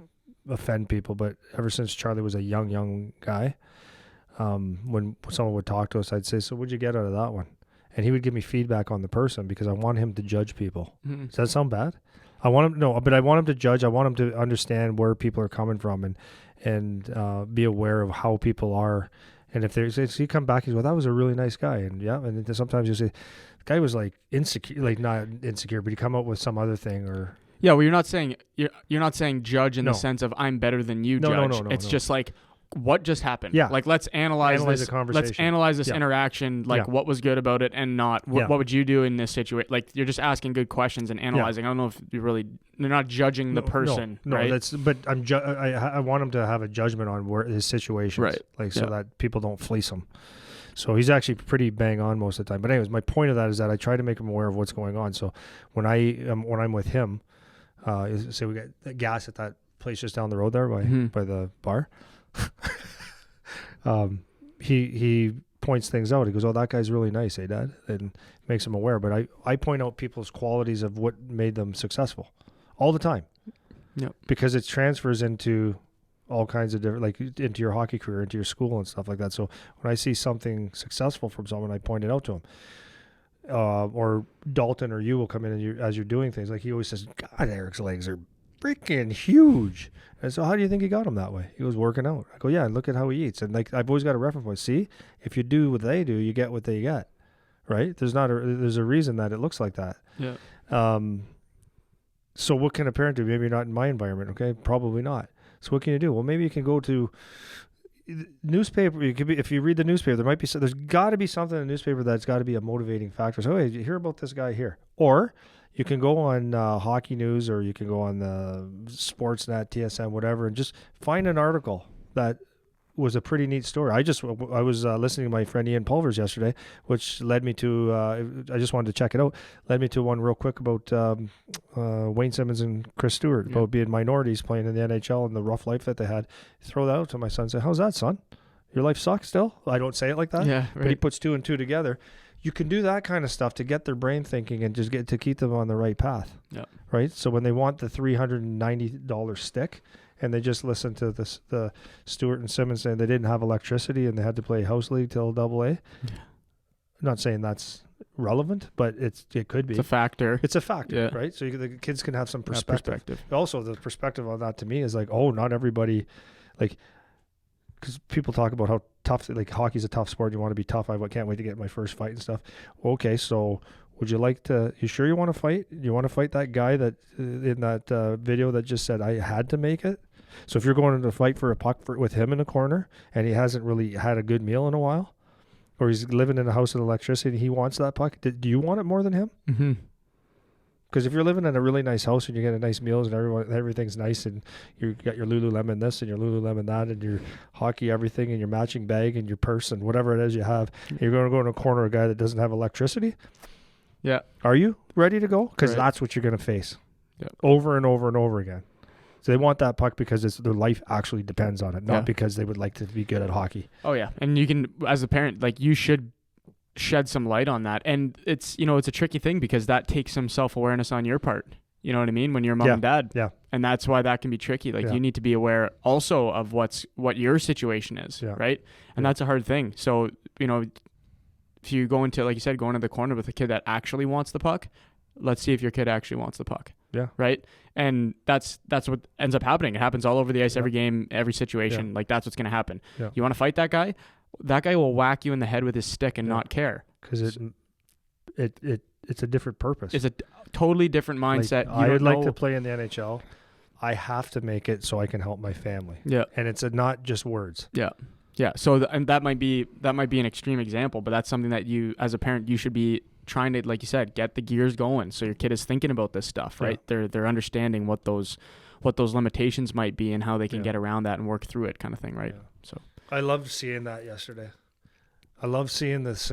offend people, but ever since Charlie was a young guy, when someone would talk to us, I'd say, so what'd you get out of that one? And he would give me feedback on the person because I want him to judge people. Mm-hmm. Does that sound bad? I want him to judge. I want him to understand where people are coming from and be aware of how people are. And if he come back, he's, well, that was a really nice guy. And and then sometimes you say, the guy was like insecure, like not insecure, but he come up with some other thing or. Yeah, well, you're not saying judge in the sense of I'm better than you, judge. No. It's just like, what just happened? Yeah. Like, let's analyze Analyze this. the conversation. Let's analyze this Yeah. interaction. Like, Yeah. what was good about it and not. What, Yeah. what would you do in this situation? Like, you're just asking good questions and analyzing. I don't know if you're not judging the person, no, right? but I want him to have a judgment on where his situation is, Right. like so that people don't fleece him. So he's actually pretty bang on most of the time. But anyways, my point of that is that I try to make him aware of what's going on. So when I'm with him, say we get gas at that place just down the road there by the bar. He points things out. He goes, "Oh, that guy's really nice, eh, Dad?" And makes him aware. But I point out people's qualities of what made them successful all the time. Yep. Because it transfers into all kinds of different, like into your hockey career, into your school and stuff like that. So when I see something successful from someone, I point it out to him. Or Dalton or you will come in and as you're doing things, like he always says, "God, Eric's legs are freaking huge." And so how do you think he got them that way? He was working out. I go, "Yeah, look at how he eats." And like, I've always got a reference point. See, if you do what they do, you get what they get, right? There's a reason that it looks like that. Yeah. So what can a parent do? Maybe you're not in my environment. Okay. Probably not. So what can you do? Well, maybe you can go to newspaper. You could be, if you read the newspaper, there's got to be something in the newspaper that's got to be a motivating factor. So, hey, did you hear about this guy here? Or you can go on Hockey News, or you can go on the Sportsnet, TSN, whatever, and just find an article that was a pretty neat story. I was listening to my friend Ian Pulvers yesterday, which led me to, I just wanted to check it out, led me to one real quick about Wayne Simmons and Chris Stewart, about being minorities playing in the NHL and the rough life that they had. Throw that out to my son and say, "How's that, son? Your life sucks still?" I don't say it like that, Yeah, but he puts two and two together. You can do that kind of stuff to get their brain thinking and just get to keep them on the right path. Yeah. Right? So when they want the $390 stick, and they just listened to the Stewart and Simmons saying they didn't have electricity and they had to play house league till AA. Yeah. I'm not saying that's relevant, but it could be. It's a factor. It's a factor, Yeah. right? So the kids can have some perspective. Also, the perspective on that to me is like, oh, not everybody, like, because people talk about how tough, like hockey's a tough sport. You want to be tough. I can't wait to get my first fight and stuff. Okay, so would you like to? You sure you want to fight? You want to fight that guy that in that video that just said I had to make it? So if you're going to fight for a puck with him in the corner and he hasn't really had a good meal in a while, or he's living in a house with electricity and he wants that puck, do you want it more than him? Mm-hmm. Because if you're living in a really nice house and you get a nice meals and everything's nice and you got your Lululemon this and your Lululemon that and your hockey everything and your matching bag and your purse and whatever it is you have, you're going to go in a corner of a guy that doesn't have electricity? Yeah. Are you ready to go? Because Right. that's what you're going to face Yep. over and over and over again. So they want that puck because their life actually depends on it, not because they would like to be good at hockey. Oh, yeah. And you can, as a parent, like, you should shed some light on that. And it's, it's a tricky thing because that takes some self-awareness on your part. You know what I mean? When you're mom and dad. Yeah. And that's why that can be tricky. Like, you need to be aware also of what your situation is, right? And that's a hard thing. So, if you go into, like you said, going to the corner with a kid that actually wants the puck, let's see if your kid actually wants the puck. Yeah. Right. And that's what ends up happening. It happens all over the ice, every game, every situation. Like, that's what's going to happen. Yeah. You want to fight that guy? That guy will whack you in the head with his stick and not care. Because it's a different purpose. It's a totally different mindset. Like, I would like to play in the NHL. I have to make it so I can help my family. Yeah. And it's not just words. Yeah. Yeah. So and that might be an extreme example, but that's something that you, as a parent, you should be trying to, like you said, get the gears going. So your kid is thinking about this stuff, right? Yeah. They're understanding what those limitations might be and how they can get around that and work through it, kind of thing, right? Yeah. So I loved seeing that yesterday. I love seeing there's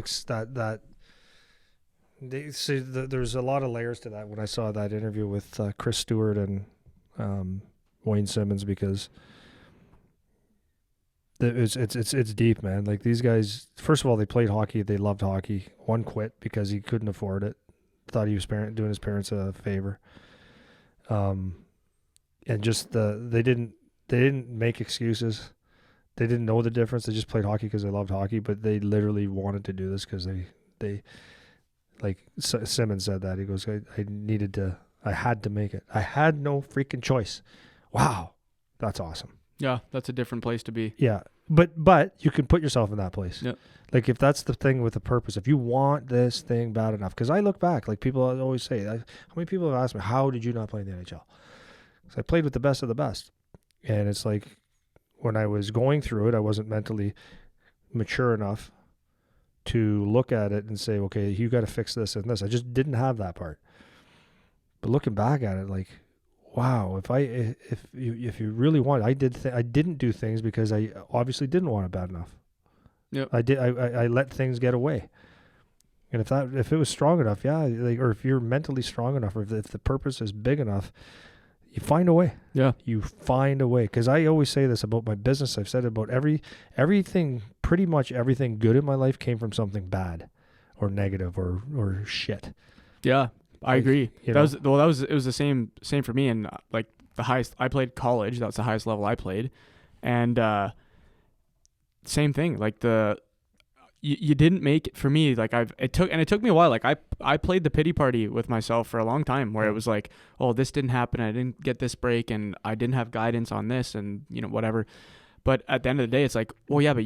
a lot of layers to that when I saw that interview with Chris Stewart and Wayne Simmons, because it's deep, man. Like, these guys, first of all, they played hockey. They loved hockey. One quit because he couldn't afford it. Thought he was doing his parents a favor. And just they didn't make excuses. They didn't know the difference. They just played hockey because they loved hockey, but they literally wanted to do this because they like Simmons said that. He goes, I had to make it. I had no freaking choice. Wow. That's awesome. Yeah, that's a different place to be. Yeah, but you can put yourself in that place. Yep. Like, if that's the thing with the purpose, if you want this thing bad enough, because I look back, like, people always say, how many people have asked me, how did you not play in the NHL? Because I played with the best of the best. And it's like, when I was going through it, I wasn't mentally mature enough to look at it and say, okay, you got to fix this and this. I just didn't have that part. But looking back at it, like, wow, if you really want, I didn't do things because I obviously didn't want it bad enough. Yep. I let things get away. And if it was strong enough, yeah, like, or if you're mentally strong enough, or if the purpose is big enough, you find a way. Yeah. You find a way. Because I always say this about my business. I've said it about everything, pretty much everything good in my life came from something bad or negative or shit. Yeah, I agree. You it was the same for me. And like the highest, I played college. That's the highest level I played. And same thing. Like you didn't make it for me. Like it took me a while. Like I played the pity party with myself for a long time, where it was like, oh, this didn't happen. I didn't get this break, and I didn't have guidance on this, and whatever. But at the end of the day, it's like, well, yeah, but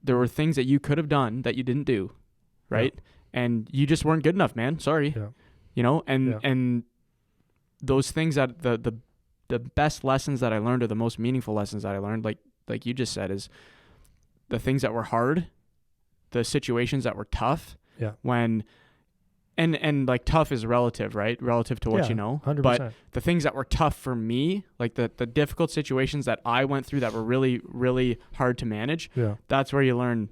there were things that you could have done that you didn't do, right? Yeah. And you just weren't good enough, man. Sorry. Yeah. And those things that the best lessons that I learned, or the most meaningful lessons that I learned, like you just said, is the things that were hard, the situations that were tough. Yeah. And like tough is relative, right? Relative to what you know. 100%. But the things that were tough for me, like the difficult situations that I went through that were really, really hard to manage. Yeah. That's where you learn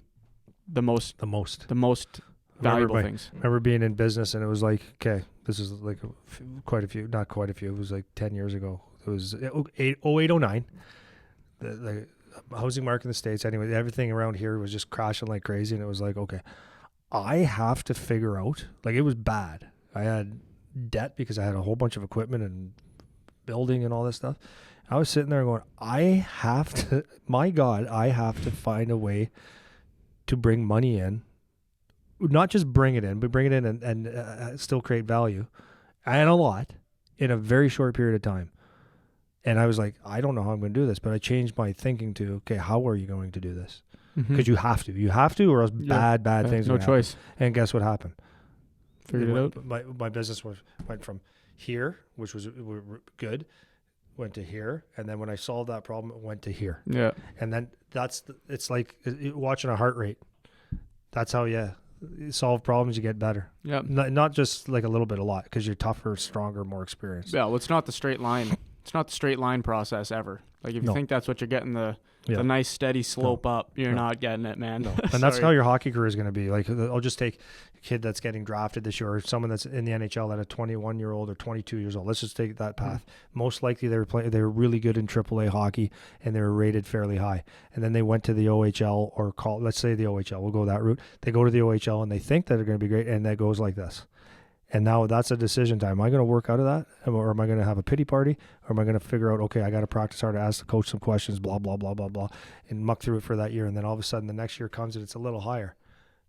the most valuable things. I remember being in business, and it was like, okay, this is like not quite a few. It was like 10 years ago. It was 0809. The housing market in the States, anyway, everything around here was just crashing like crazy. And it was like, okay, I have to figure out, like, it was bad. I had debt because I had a whole bunch of equipment and building and all this stuff. I was sitting there going, I have to find a way to bring money in, not just bring it in, but bring it in and still create value, and a lot, in a very short period of time. And I was like, I don't know how I'm going to do this, but I changed my thinking to, okay, how are you going to do this? Because you have to, or else bad things. No choice. Happen. And guess what happened? Figured it out. My business went from here, which was good, went to here, and then when I solved that problem, it went to here. Yeah. And then it's like watching a heart rate. That's how you solve problems. You get better. Yeah. Not just like a little bit, a lot, because you're tougher, stronger, more experienced. Yeah. Well, it's not the straight line. It's not the straight line process ever. Like if you think that's what you're getting, the nice steady slope up, you're not getting it, man. No. And that's how your hockey career is going to be. Like, I'll just take a kid that's getting drafted this year, or someone that's in the NHL that a 21-year-old or 22 years old. Let's just take that path. Most likely they were really good in AAA hockey, and they were rated fairly high. And then they went to the OHL, or let's say the OHL. We'll go that route. They go to the OHL and they think that they're going to be great, and that goes like this. And now that's a decision time. Am I going to work out of that? Or am I going to have a pity party? Or am I going to figure out, okay, I got to practice hard to ask the coach some questions, blah, blah, blah, blah, blah, and muck through it for that year. And then all of a sudden the next year comes and it's a little higher.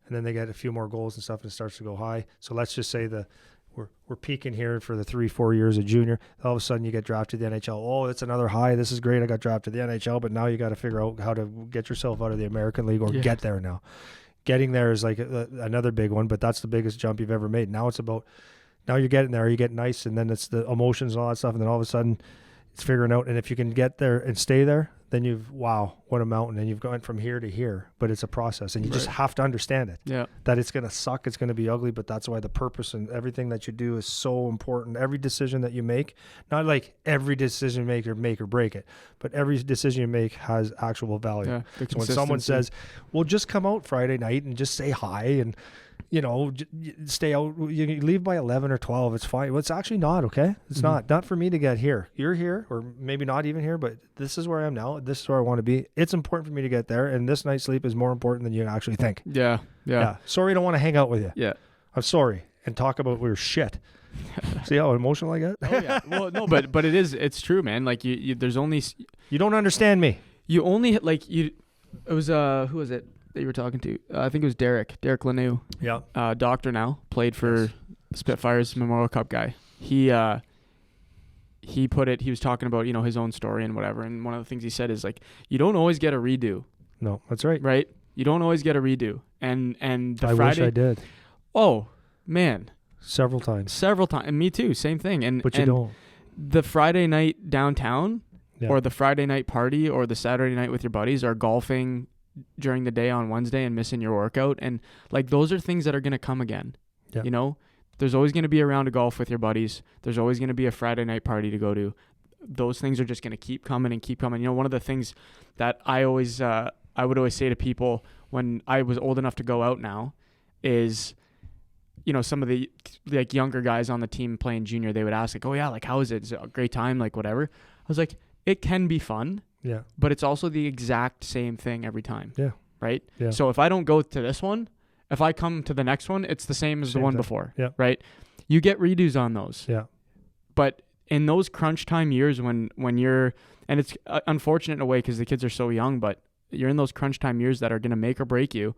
And then they get a few more goals and stuff, and it starts to go high. So let's just say we're peaking here for the 3-4 years of junior. All of a sudden you get drafted to the NHL. Oh, it's another high. This is great. I got drafted to the NHL, but now you got to figure out how to get yourself out of the American League, or get there now. Getting there is like another big one, but that's the biggest jump you've ever made. Now it's about... Now you're getting there, you get nice, and then it's the emotions and all that stuff, and then all of a sudden it's figuring out. And if you can get there and stay there, then what a mountain, and you've gone from here to here. But it's a process, and you just have to understand it. Yeah, that it's going to suck, it's going to be ugly, but that's why the purpose and everything that you do is so important. Every decision that you make, not like every decision make or break it, but every decision you make has actual value. Yeah, so when someone says, well, just come out Friday night and just say hi and stay out. You leave by 11 or 12. It's fine. Well, it's actually not, okay? It's not for me to get here. You're here, or maybe not even here, but this is where I am now. This is where I want to be. It's important for me to get there, and this night's sleep is more important than you actually think. Yeah. Sorry, I don't want to hang out with you. Yeah. I'm sorry. And talk about your shit. See how emotional I get? Oh, yeah. Well, no, but it's true, man. Like, there's only... You don't understand me. You only, like, it was, who was it that you were talking to? I think it was Derek Lanoux. Yeah. Doctor now, played for Spitfires, Memorial Cup guy. He was talking about, his own story and whatever. And one of the things he said is, like, you don't always get a redo. No, that's right. Right? You don't always get a redo. And the I Friday, wish I did. Oh, man. Several times. And me too. Same thing. But you don't. The Friday night downtown, Yeah. or the Friday night party or the Saturday night with your buddies or golfing during the day on Wednesday and missing your workout. And like, those are things that are going to come again. Yeah. You know, there's always going to be a round of golf with your buddies. There's always going to be a Friday night party to go to. Those things are just going to keep coming and keep coming. You know, one of the things that I would always say to people when I was old enough to go out now is, you know, some of the like younger guys on the team playing junior, they would ask like, oh yeah, like how is it? Is it a great time? Like whatever. I was like, it can be fun. Yeah. But it's also the exact same thing every time. Yeah. Right? Yeah. So if I don't go to this one, if I come to the next one, it's the same as the one before. Yeah. Right? You get redos on those. Yeah. But in those crunch time years when you're, and it's unfortunate in a way because the kids are so young, but you're in those crunch time years that are going to make or break you,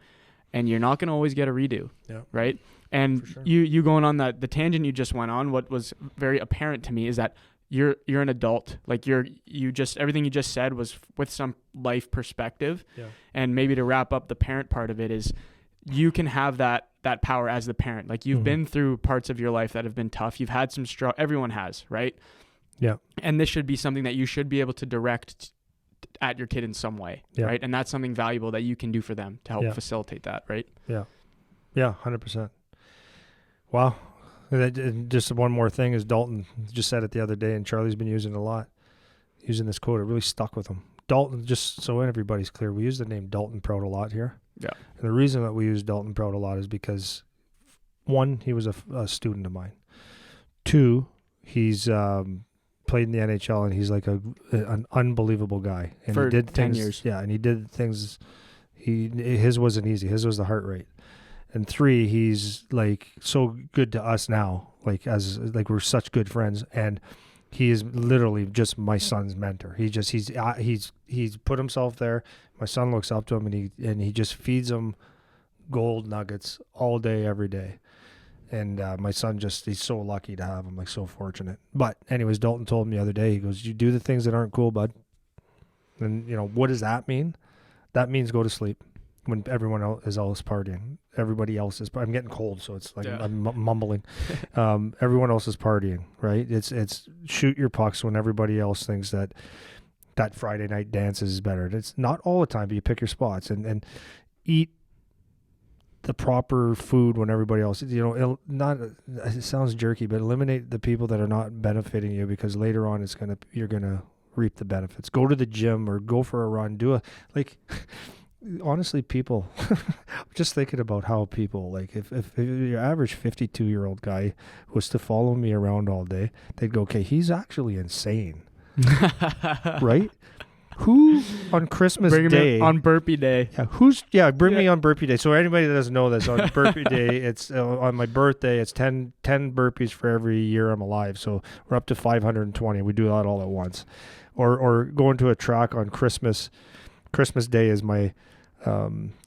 and you're not going to always get a redo. Yeah. Right? And For sure. you going on the tangent you just went on, what was very apparent to me is that you're an adult. Like you just, everything you just said was with some life perspective. Yeah. And maybe to wrap up the parent part of it is you can have that power as the parent. Like you've been through parts of your life that have been tough. You've had some struggle. Everyone has, right? Yeah. And this should be something that you should be able to direct at your kid in some way, right? And that's something valuable that you can do for them to help facilitate that, right? Yeah. Yeah, 100%. Wow. Just one more thing is Dalton just said it the other day, and Charlie's been using it a lot, using this quote. It really stuck with him. Dalton, just so everybody's clear, we use the name Dalton Prout a lot here. Yeah. And the reason that we use Dalton Prout a lot is because, one, he was a student of mine. Two, he's played in the NHL, and he's like an unbelievable guy. And for he did 10 things, years. Yeah, and he did things. His wasn't easy. His was the heart rate. And three, he's like so good to us now, like we're such good friends, and he is literally just my son's mentor. He's put himself there. My son looks up to him, and he just feeds him gold nuggets all day, every day. And my son he's so lucky to have him, like so fortunate. But anyways, Dalton told me the other day, he goes, "You do the things that aren't cool, bud." And you know, what does that mean? That means go to sleep when everyone else is partying. Everybody else is. I'm getting cold, so it's like I'm mumbling. Everyone else is partying, right? It's shoot your pucks when everybody else thinks that Friday night dance is better. It's not all the time, but you pick your spots and eat the proper food when everybody else. You know, it sounds jerky, but eliminate the people that are not benefiting you, because later on you're gonna reap the benefits. Go to the gym or go for a run. Honestly, people, just thinking about how people, like if your average 52-year-old guy was to follow me around all day, they'd go, okay, he's actually insane. Right? Who on Christmas Day? On Burpee Day. Yeah, bring me on Burpee Day. So anybody that doesn't know this, on Burpee Day, it's on my birthday, it's 10 burpees for every year I'm alive. So we're up to 520. We do that all at once. Or going to a track on Christmas Day is my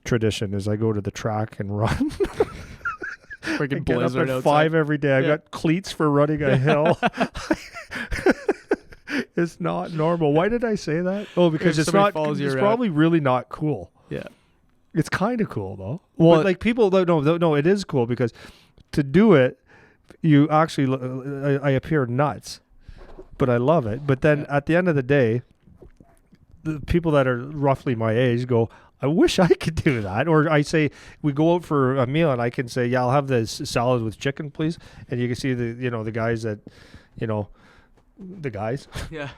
tradition, is I go to the track and run. Freaking get up blizzard at outside. 5 every day. I got cleats for running a hill. It's not normal. Why did I say that? Oh, because it's probably really not cool. Yeah. It's kind of cool though. Well, but like people no, it is cool, because to do it, you actually, I appear nuts, but I love it. But then at the end of the day, the people that are roughly my age go, I wish I could do that. Or I say, we go out for a meal and I can say, yeah, I'll have this salad with chicken, please. And you can see the guys that, the guys,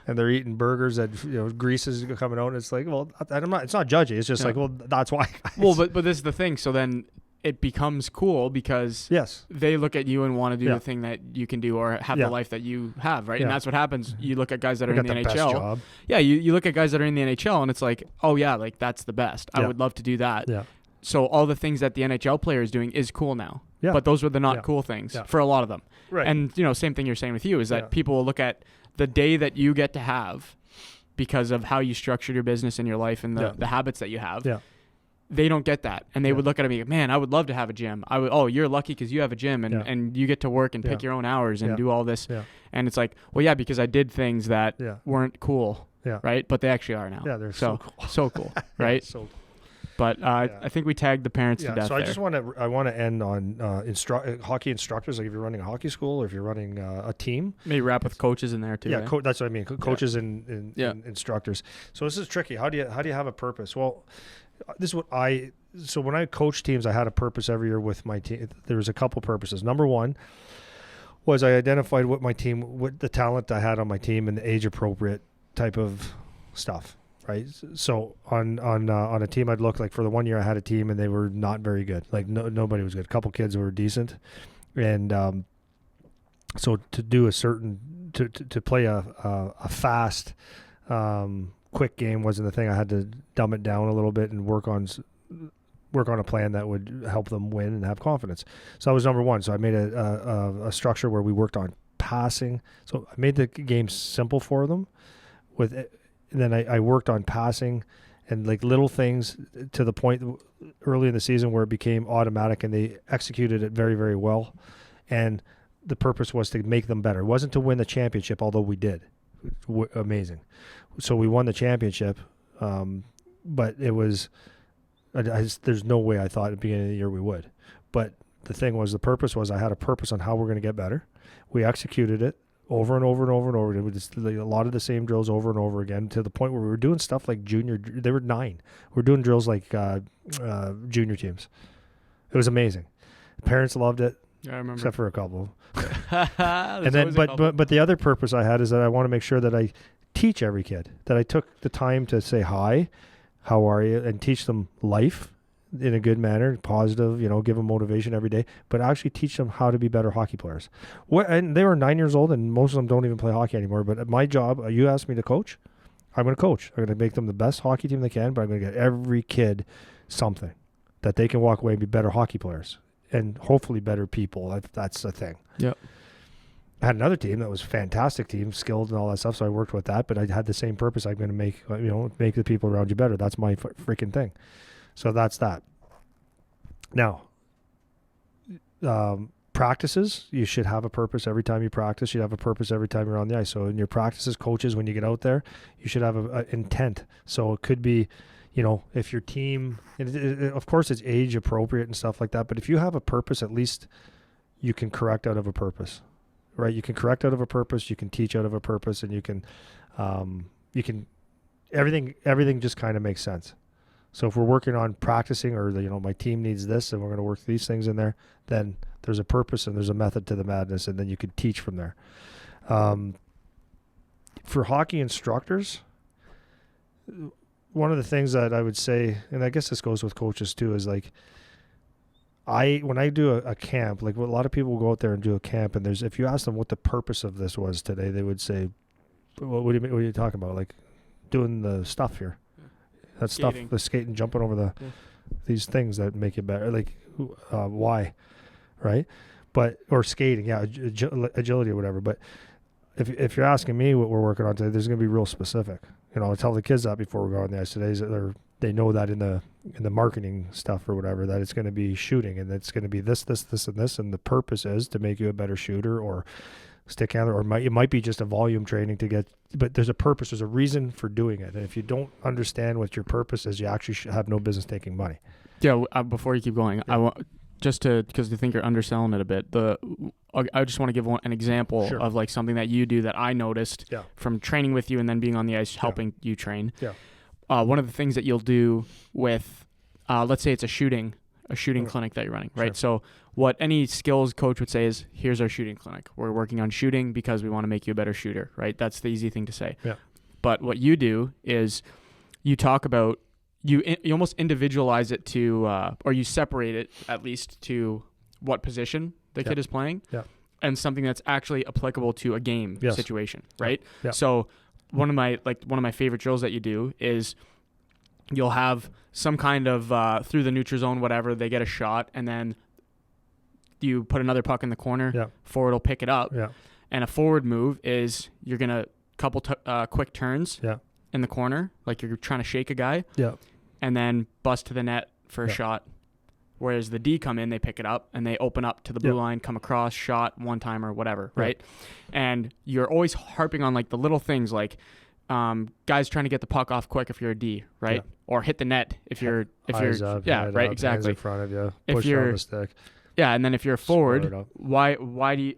and they're eating burgers that, grease is coming out. And it's like, well, it's not judgy. It's just like, well, that's why. Well, but this is the thing. So then it becomes cool because they look at you and want to do the thing that you can do, or have the life that you have, right? And that's what happens. You look at guys that are in the NHL. Best job. Yeah, you look at guys that are in the NHL, and it's like, oh yeah, like that's the best. I would love to do that. Yeah. So all the things that the NHL player is doing is cool now. Yeah. But those were the not cool things for a lot of them. Right. And same thing you're saying with you is that people will look at the day that you get to have because of how you structured your business and your life and the habits that you have. Yeah. They don't get that. And they would look at me, man, I would love to have a gym. You're lucky because you have a gym and you get to work and pick your own hours and do all this. Yeah. And it's like, well, yeah, because I did things that weren't cool. Yeah. Right. But they actually are now. Yeah. They're so cool. So cool. Right. So But I think we tagged the parents to death. So there. I want to end on hockey instructors. Like if you're running a hockey school or if you're running a team, maybe wrap with coaches in there too. Yeah, that's what I mean. Coaches and instructors. So this is tricky. How do you have a purpose? Well, this is what so when I coached teams, I had a purpose every year with my team. There was a couple purposes. Number one was I identified what the talent I had on my team and the age appropriate type of stuff. Right. So on a team, I'd look like for the 1 year I had a team and they were not very good. Like nobody was good. A couple kids were decent. And so to do to play a fast, quick game wasn't the thing. I had to dumb it down a little bit and work on a plan that would help them win and have confidence. So that was number one. So I made a structure where we worked on passing. So I made the game simple for them with it. And then I worked on passing and like little things to the point early in the season where it became automatic and they executed it very, very well. And the purpose was to make them better. It wasn't to win the championship, although we did. Amazing. So we won the championship, but it was there's no way I thought at the beginning of the year we would. But the thing was, the purpose was I had a purpose on how we're going to get better. We executed it over and over and over and over. It was a lot of the same drills over and over again to the point where we were doing stuff like they were 9. We're doing drills like junior teams. It was amazing. Parents loved it. Yeah, I remember. Except for a couple. And then, but the other purpose I had is that I want to make sure that I teach every kid, that I took the time to say hi, how are you, and teach them life in a good manner, positive, give them motivation every day, but actually teach them how to be better hockey players. And they were 9 years old, and most of them don't even play hockey anymore. But my job, you asked me to coach, I'm going to coach. I'm going to make them the best hockey team they can, but I'm going to get every kid something that they can walk away and be better hockey players and hopefully better people. That's the thing. Yep. I had another team that was a fantastic team, skilled and all that stuff, so I worked with that, but I had the same purpose. I'm going to make the people around you better. That's my freaking thing. So that's that. Now, practices, you should have a purpose every time you practice. You should have a purpose every time you're on the ice. So in your practices, coaches, when you get out there, you should have an intent. So it could be, if your team, of course it's age appropriate and stuff like that, but if you have a purpose, at least you can correct out of a purpose, right? You can correct out of a purpose, you can teach out of a purpose, and you can everything just kind of makes sense. So if we're working on practicing or my team needs this and we're going to work these things in there, then there's a purpose and there's a method to the madness, and then you can teach from there. For hockey instructors, one of the things that I would say, and I guess this goes with coaches too, is like when I do a camp, like a lot of people will go out there and do a camp, and if you ask them what the purpose of this was today, they would say, what do you mean, what are you talking about? Like doing the stuff here. That skating. Stuff, the skating, jumping over these things that make you better. Like, why, right? Or skating, agility or whatever. But if you're asking me what we're working on today, there's going to be real specific. I tell the kids that before we go on the ice today, that they know that in the marketing stuff or whatever, that it's going to be shooting, and it's going to be this, and this, and the purpose is to make you a better shooter or stick handler, or it might be just a volume training but there's a purpose, there's a reason for doing it. And if you don't understand what your purpose is, you actually have no business taking money. Yeah. Before you keep going, I want because I think you're underselling it a bit. I just want to give an example of like something that you do that I noticed from training with you and then being on the ice helping you train. Yeah. One of the things that you'll do with, let's say it's a shooting clinic that you're running, right? So what any skills coach would say is, here's our shooting clinic. We're working on shooting because we want to make you a better shooter, right? That's the easy thing to say. Yeah. But what you do is you talk about, you almost individualize it to, or you separate it at least to what position the kid is playing and something that's actually applicable to a game situation, right? Yeah. So one of my favorite drills that you do is you'll have some kind of through the neutral zone, whatever, they get a shot, and then you put another puck in the corner, forward will pick it up. Yeah. And a forward move is you're going to couple quick turns in the corner, like you're trying to shake a guy, and then bust to the net for a shot. Whereas the D come in, they pick it up, and they open up to the blue line, come across, shot, one-timer, whatever, right? And you're always harping on like the little things like guys trying to get the puck off quick if you're a D, right? Yeah. Or hit the net if you're Eyes up, yeah, head right, up, exactly. hands in front of you, If push you're on the stick. Yeah, and then if you're a Square it forward, up. why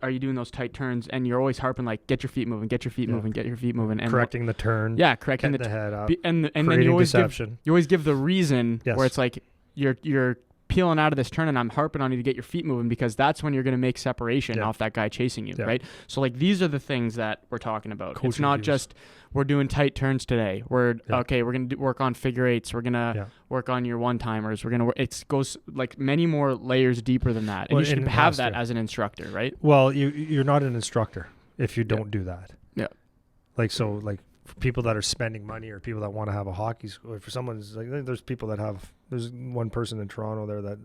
are you doing those tight turns and you're always harping like get your feet moving, get your feet moving, get your feet moving, and correcting the turn. yeah, correcting getting the head up. and then creating you always deception. give the reason Yes. where it's like you're peeling out of this turn and I'm harping on you to get your feet moving because that's when you're going to make separation off that guy chasing you, right? So like these are the things that we're talking about. It's not just we're doing tight turns today. We're going to work on figure eights. We're going to work on your one-timers. We're going to it goes like many more layers deeper than that. And you should have that as an instructor, right? Well, you're not an instructor if you don't do that. Yeah. Like so like for people that are spending money or people that want to have a hockey school, for someone's like, there's people that there's one person in Toronto there that,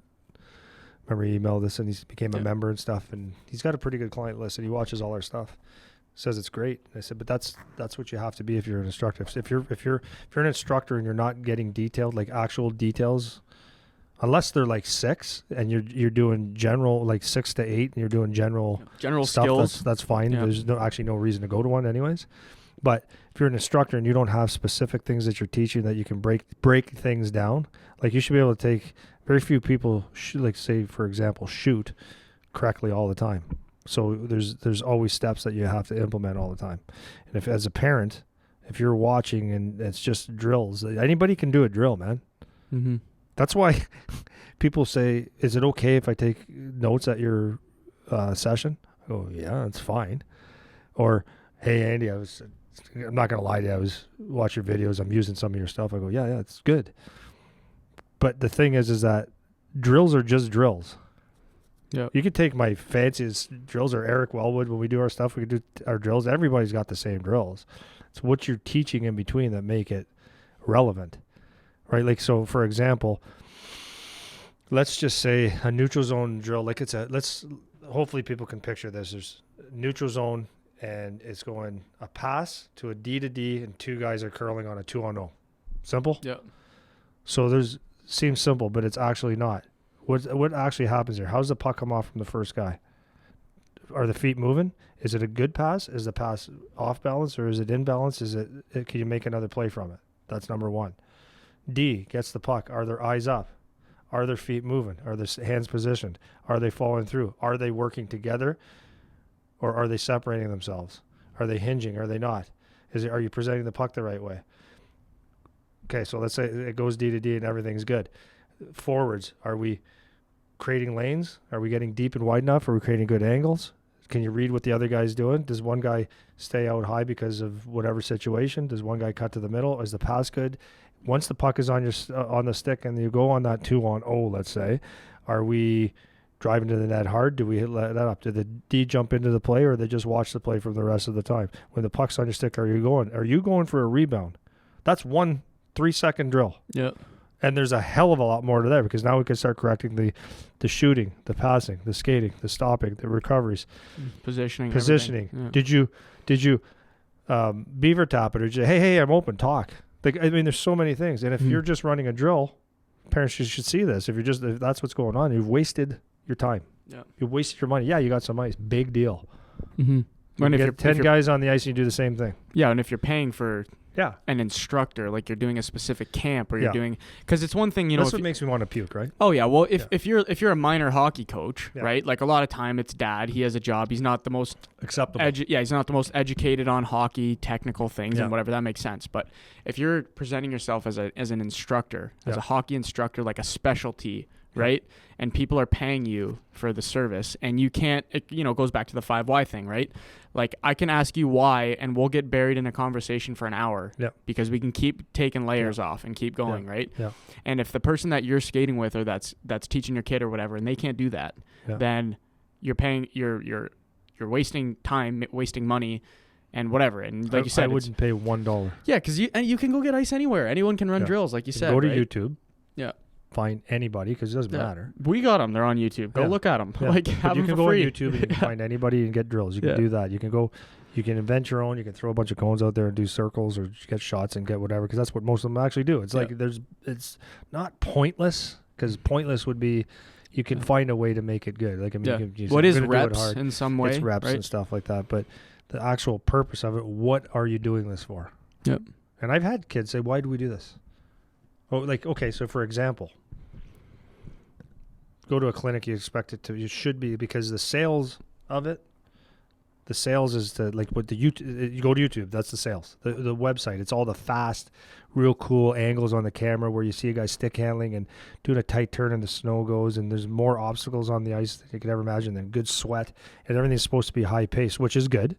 remember he emailed us and he became a member and stuff, and he's got a pretty good client list and he watches all our stuff. Says it's great. I said, but that's what you have to be if you're an instructor. If you're an instructor and you're not getting detailed, like actual details, unless they're like 6 and you're doing general, like 6 to 8 and you're doing general stuff, skills, that's fine. There's no reason to go to one anyways. But if you're an instructor and you don't have specific things that you're teaching that you can break things down, like you should be able to take. Very few people like say, for example, shoot correctly all the time. So there's always steps that you have to implement all the time. And if as a parent, if you're watching and it's just drills, anybody can do a drill, man. Mm-hmm. That's why people say, "Is it okay if I take notes at your session?" I go, "Yeah, it's fine." Or, "Hey, Andy, I'm not going to lie to you. I was watching your videos. I'm using some of your stuff." I go, yeah, it's good. But the thing is that drills are just drills. Yeah. You could take my fanciest drills or Eric Wellwood when we do our stuff. We could do our drills. Everybody's got the same drills. It's what you're teaching in between that make it relevant, right? Like, so for example, let's just say a neutral zone drill. Like hopefully people can picture this. There's neutral zone, and it's going a pass to a D to D, and 2 guys are curling on a 2-on-0. Simple? Yeah. So seems simple, but it's actually not. What actually happens here? How's the puck come off from the first guy? Are the feet moving? Is it a good pass? Is the pass off balance or is it in balance? Can you make another play from it? That's number 1. D gets the puck. Are their eyes up? Are their feet moving? Are their hands positioned? Are they following through? Are they working together? Or are they separating themselves? Are they hinging? Are they not? Are you presenting the puck the right way? Okay, so let's say it goes D to D and everything's good. Forwards, are we creating lanes? Are we getting deep and wide enough? Are we creating good angles? Can you read what the other guy's doing? Does one guy stay out high because of whatever situation? Does one guy cut to the middle? Is the pass good? Once the puck is on the stick and you go on that 2-on-0, let's say, are we driving to the net hard? Do we let that up? Do the D jump into the play, or they just watch the play from the rest of the time? When the puck's on your stick, are you going for a rebound? That's 1 3-second drill. Yeah. And there's a hell of a lot more to that, because now we can start correcting the shooting, the passing, the skating, the stopping, the recoveries, positioning. Yeah. Did you beaver tap it, or did you, hey, I'm open, talk? Like, I mean, there's so many things. And if you're just running a drill, parents should see this. If that's what's going on, you've wasted your time. Yeah. You wasted your money. Yeah, you got some ice. Big deal. Mm-hmm. When if you get 10 guys on the ice and you do the same thing. Yeah, and if you're paying for an instructor, like you're doing a specific camp, or you're doing, because it's one thing, that's what makes me want to puke, right? Oh yeah, well if you're a minor hockey coach, right? Like a lot of time it's dad, he has a job, he's not the most acceptable. He's not the most educated on hockey technical things and whatever, that makes sense. But if you're presenting yourself as an instructor, as a hockey instructor, like a specialty, right? And people are paying you for the service, and you can't, it goes back to the 5 why thing, right? Like, I can ask you why, and we'll get buried in a conversation for an hour because we can keep taking layers off and keep going, right? Yeah. And if the person that you're skating with, or that's teaching your kid or whatever, and they can't do that, then you're paying, you're wasting time, wasting money, and whatever. And like you said, I wouldn't pay $1. Yeah, because you can go get ice anywhere. Anyone can run drills, like you said. Go to right? YouTube. Yeah. Find anybody, because it doesn't matter. We got them. They're on YouTube. Go look at them. Yeah. Like, but you can go free. on YouTube and you can find anybody and get drills. You can do that. You can invent your own. You can throw a bunch of cones out there and do circles, or get shots and get whatever, because that's what most of them actually do. It's like it's not pointless, because pointless would be you can find a way to make it good. Like, I mean, what is reps in some way? It's reps and stuff like that. But the actual purpose of it, what are you doing this for? Yep. And I've had kids say, why do we do this? Oh, like, okay, so for example, go to a clinic, you should be, because the sales of it, the sales is to, like, what you go to YouTube, that's the sales. The website, it's all the fast, real cool angles on the camera where you see a guy stick handling and doing a tight turn and the snow goes, and there's more obstacles on the ice than you could ever imagine, than good sweat, and everything's supposed to be high pace, which is good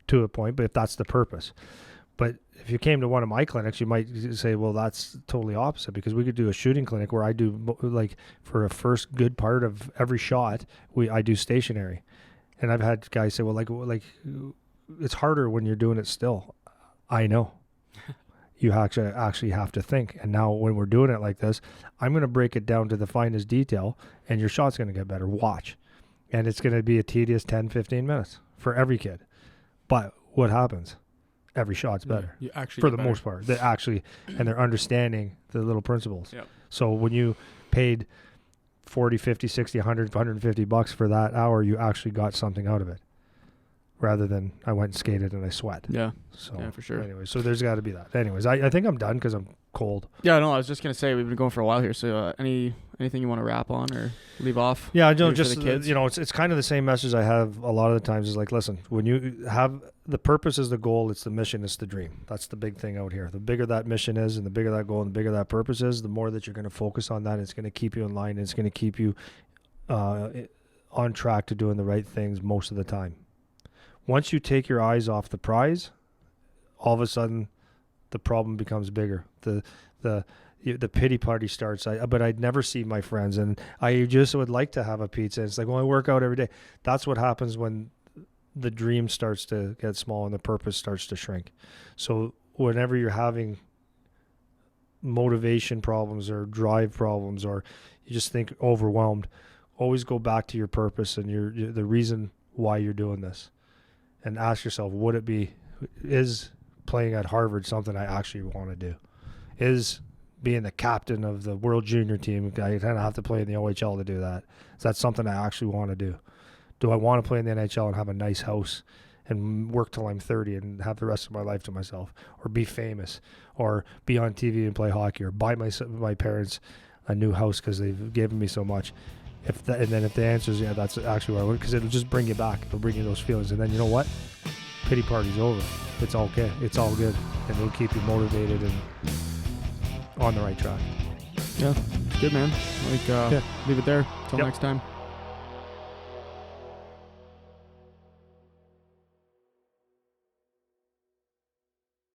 to a point, but if that's the purpose. But if you came to one of my clinics, you might say, well, that's totally opposite, because we could do a shooting clinic where I do, like, for a first good part of every shot, I do stationary. And I've had guys say, well, like it's harder when you're doing it still. I know. You actually have to think. And now when we're doing it like this, I'm going to break it down to the finest detail, and your shot's going to get better. Watch. And it's going to be a tedious 10, 15 minutes for every kid. But what happens? Every shot's better. You actually for the most part. And they're understanding the little principles. Yep. So when you paid 40, 50, 60, 100, 150 bucks for that hour, you actually got something out of it, rather than I went and skated and I sweat. Yeah. So yeah, for sure. Anyway, so there's got to be that. Anyways, I think I'm done because I'm cold. Yeah, no, I was just gonna say we've been going for a while here. So anything you want to wrap on or leave off? Yeah, I don't, maybe just for the kids? it's kind of the same message I have a lot of the times. Is like, listen, when you have the purpose is the goal, it's the mission, it's the dream. That's the big thing out here. The bigger that mission is, and the bigger that goal, and the bigger that purpose is, the more that you're going to focus on that. It's going to keep you in line. And it's going to keep you on track to doing the right things most of the time. Once you take your eyes off the prize, all of a sudden the problem becomes bigger. The pity party starts. But I'd never see my friends, and I just would like to have a pizza. It's like, well, I work out every day. That's what happens when the dream starts to get small and the purpose starts to shrink. So whenever you're having motivation problems or drive problems, or you just think overwhelmed, always go back to your purpose and the reason why you're doing this, and ask yourself, is playing at Harvard something I actually want to do? Is being the captain of the world junior team, I kind of have to play in the OHL to do that. Is that something I actually want to do? Do I want to play in the NHL and have a nice house and work till I'm 30 and have the rest of my life to myself, or be famous, or be on TV and play hockey, or buy my parents a new house because they've given me so much? And then if the answer is, yeah, that's actually what I want, because it'll just bring you back. It'll bring you those feelings. And then you know what? Pity party's over. It's okay. It's all good. And it'll keep you motivated and on the right track. Yeah, good, man. Leave it there. Till next time.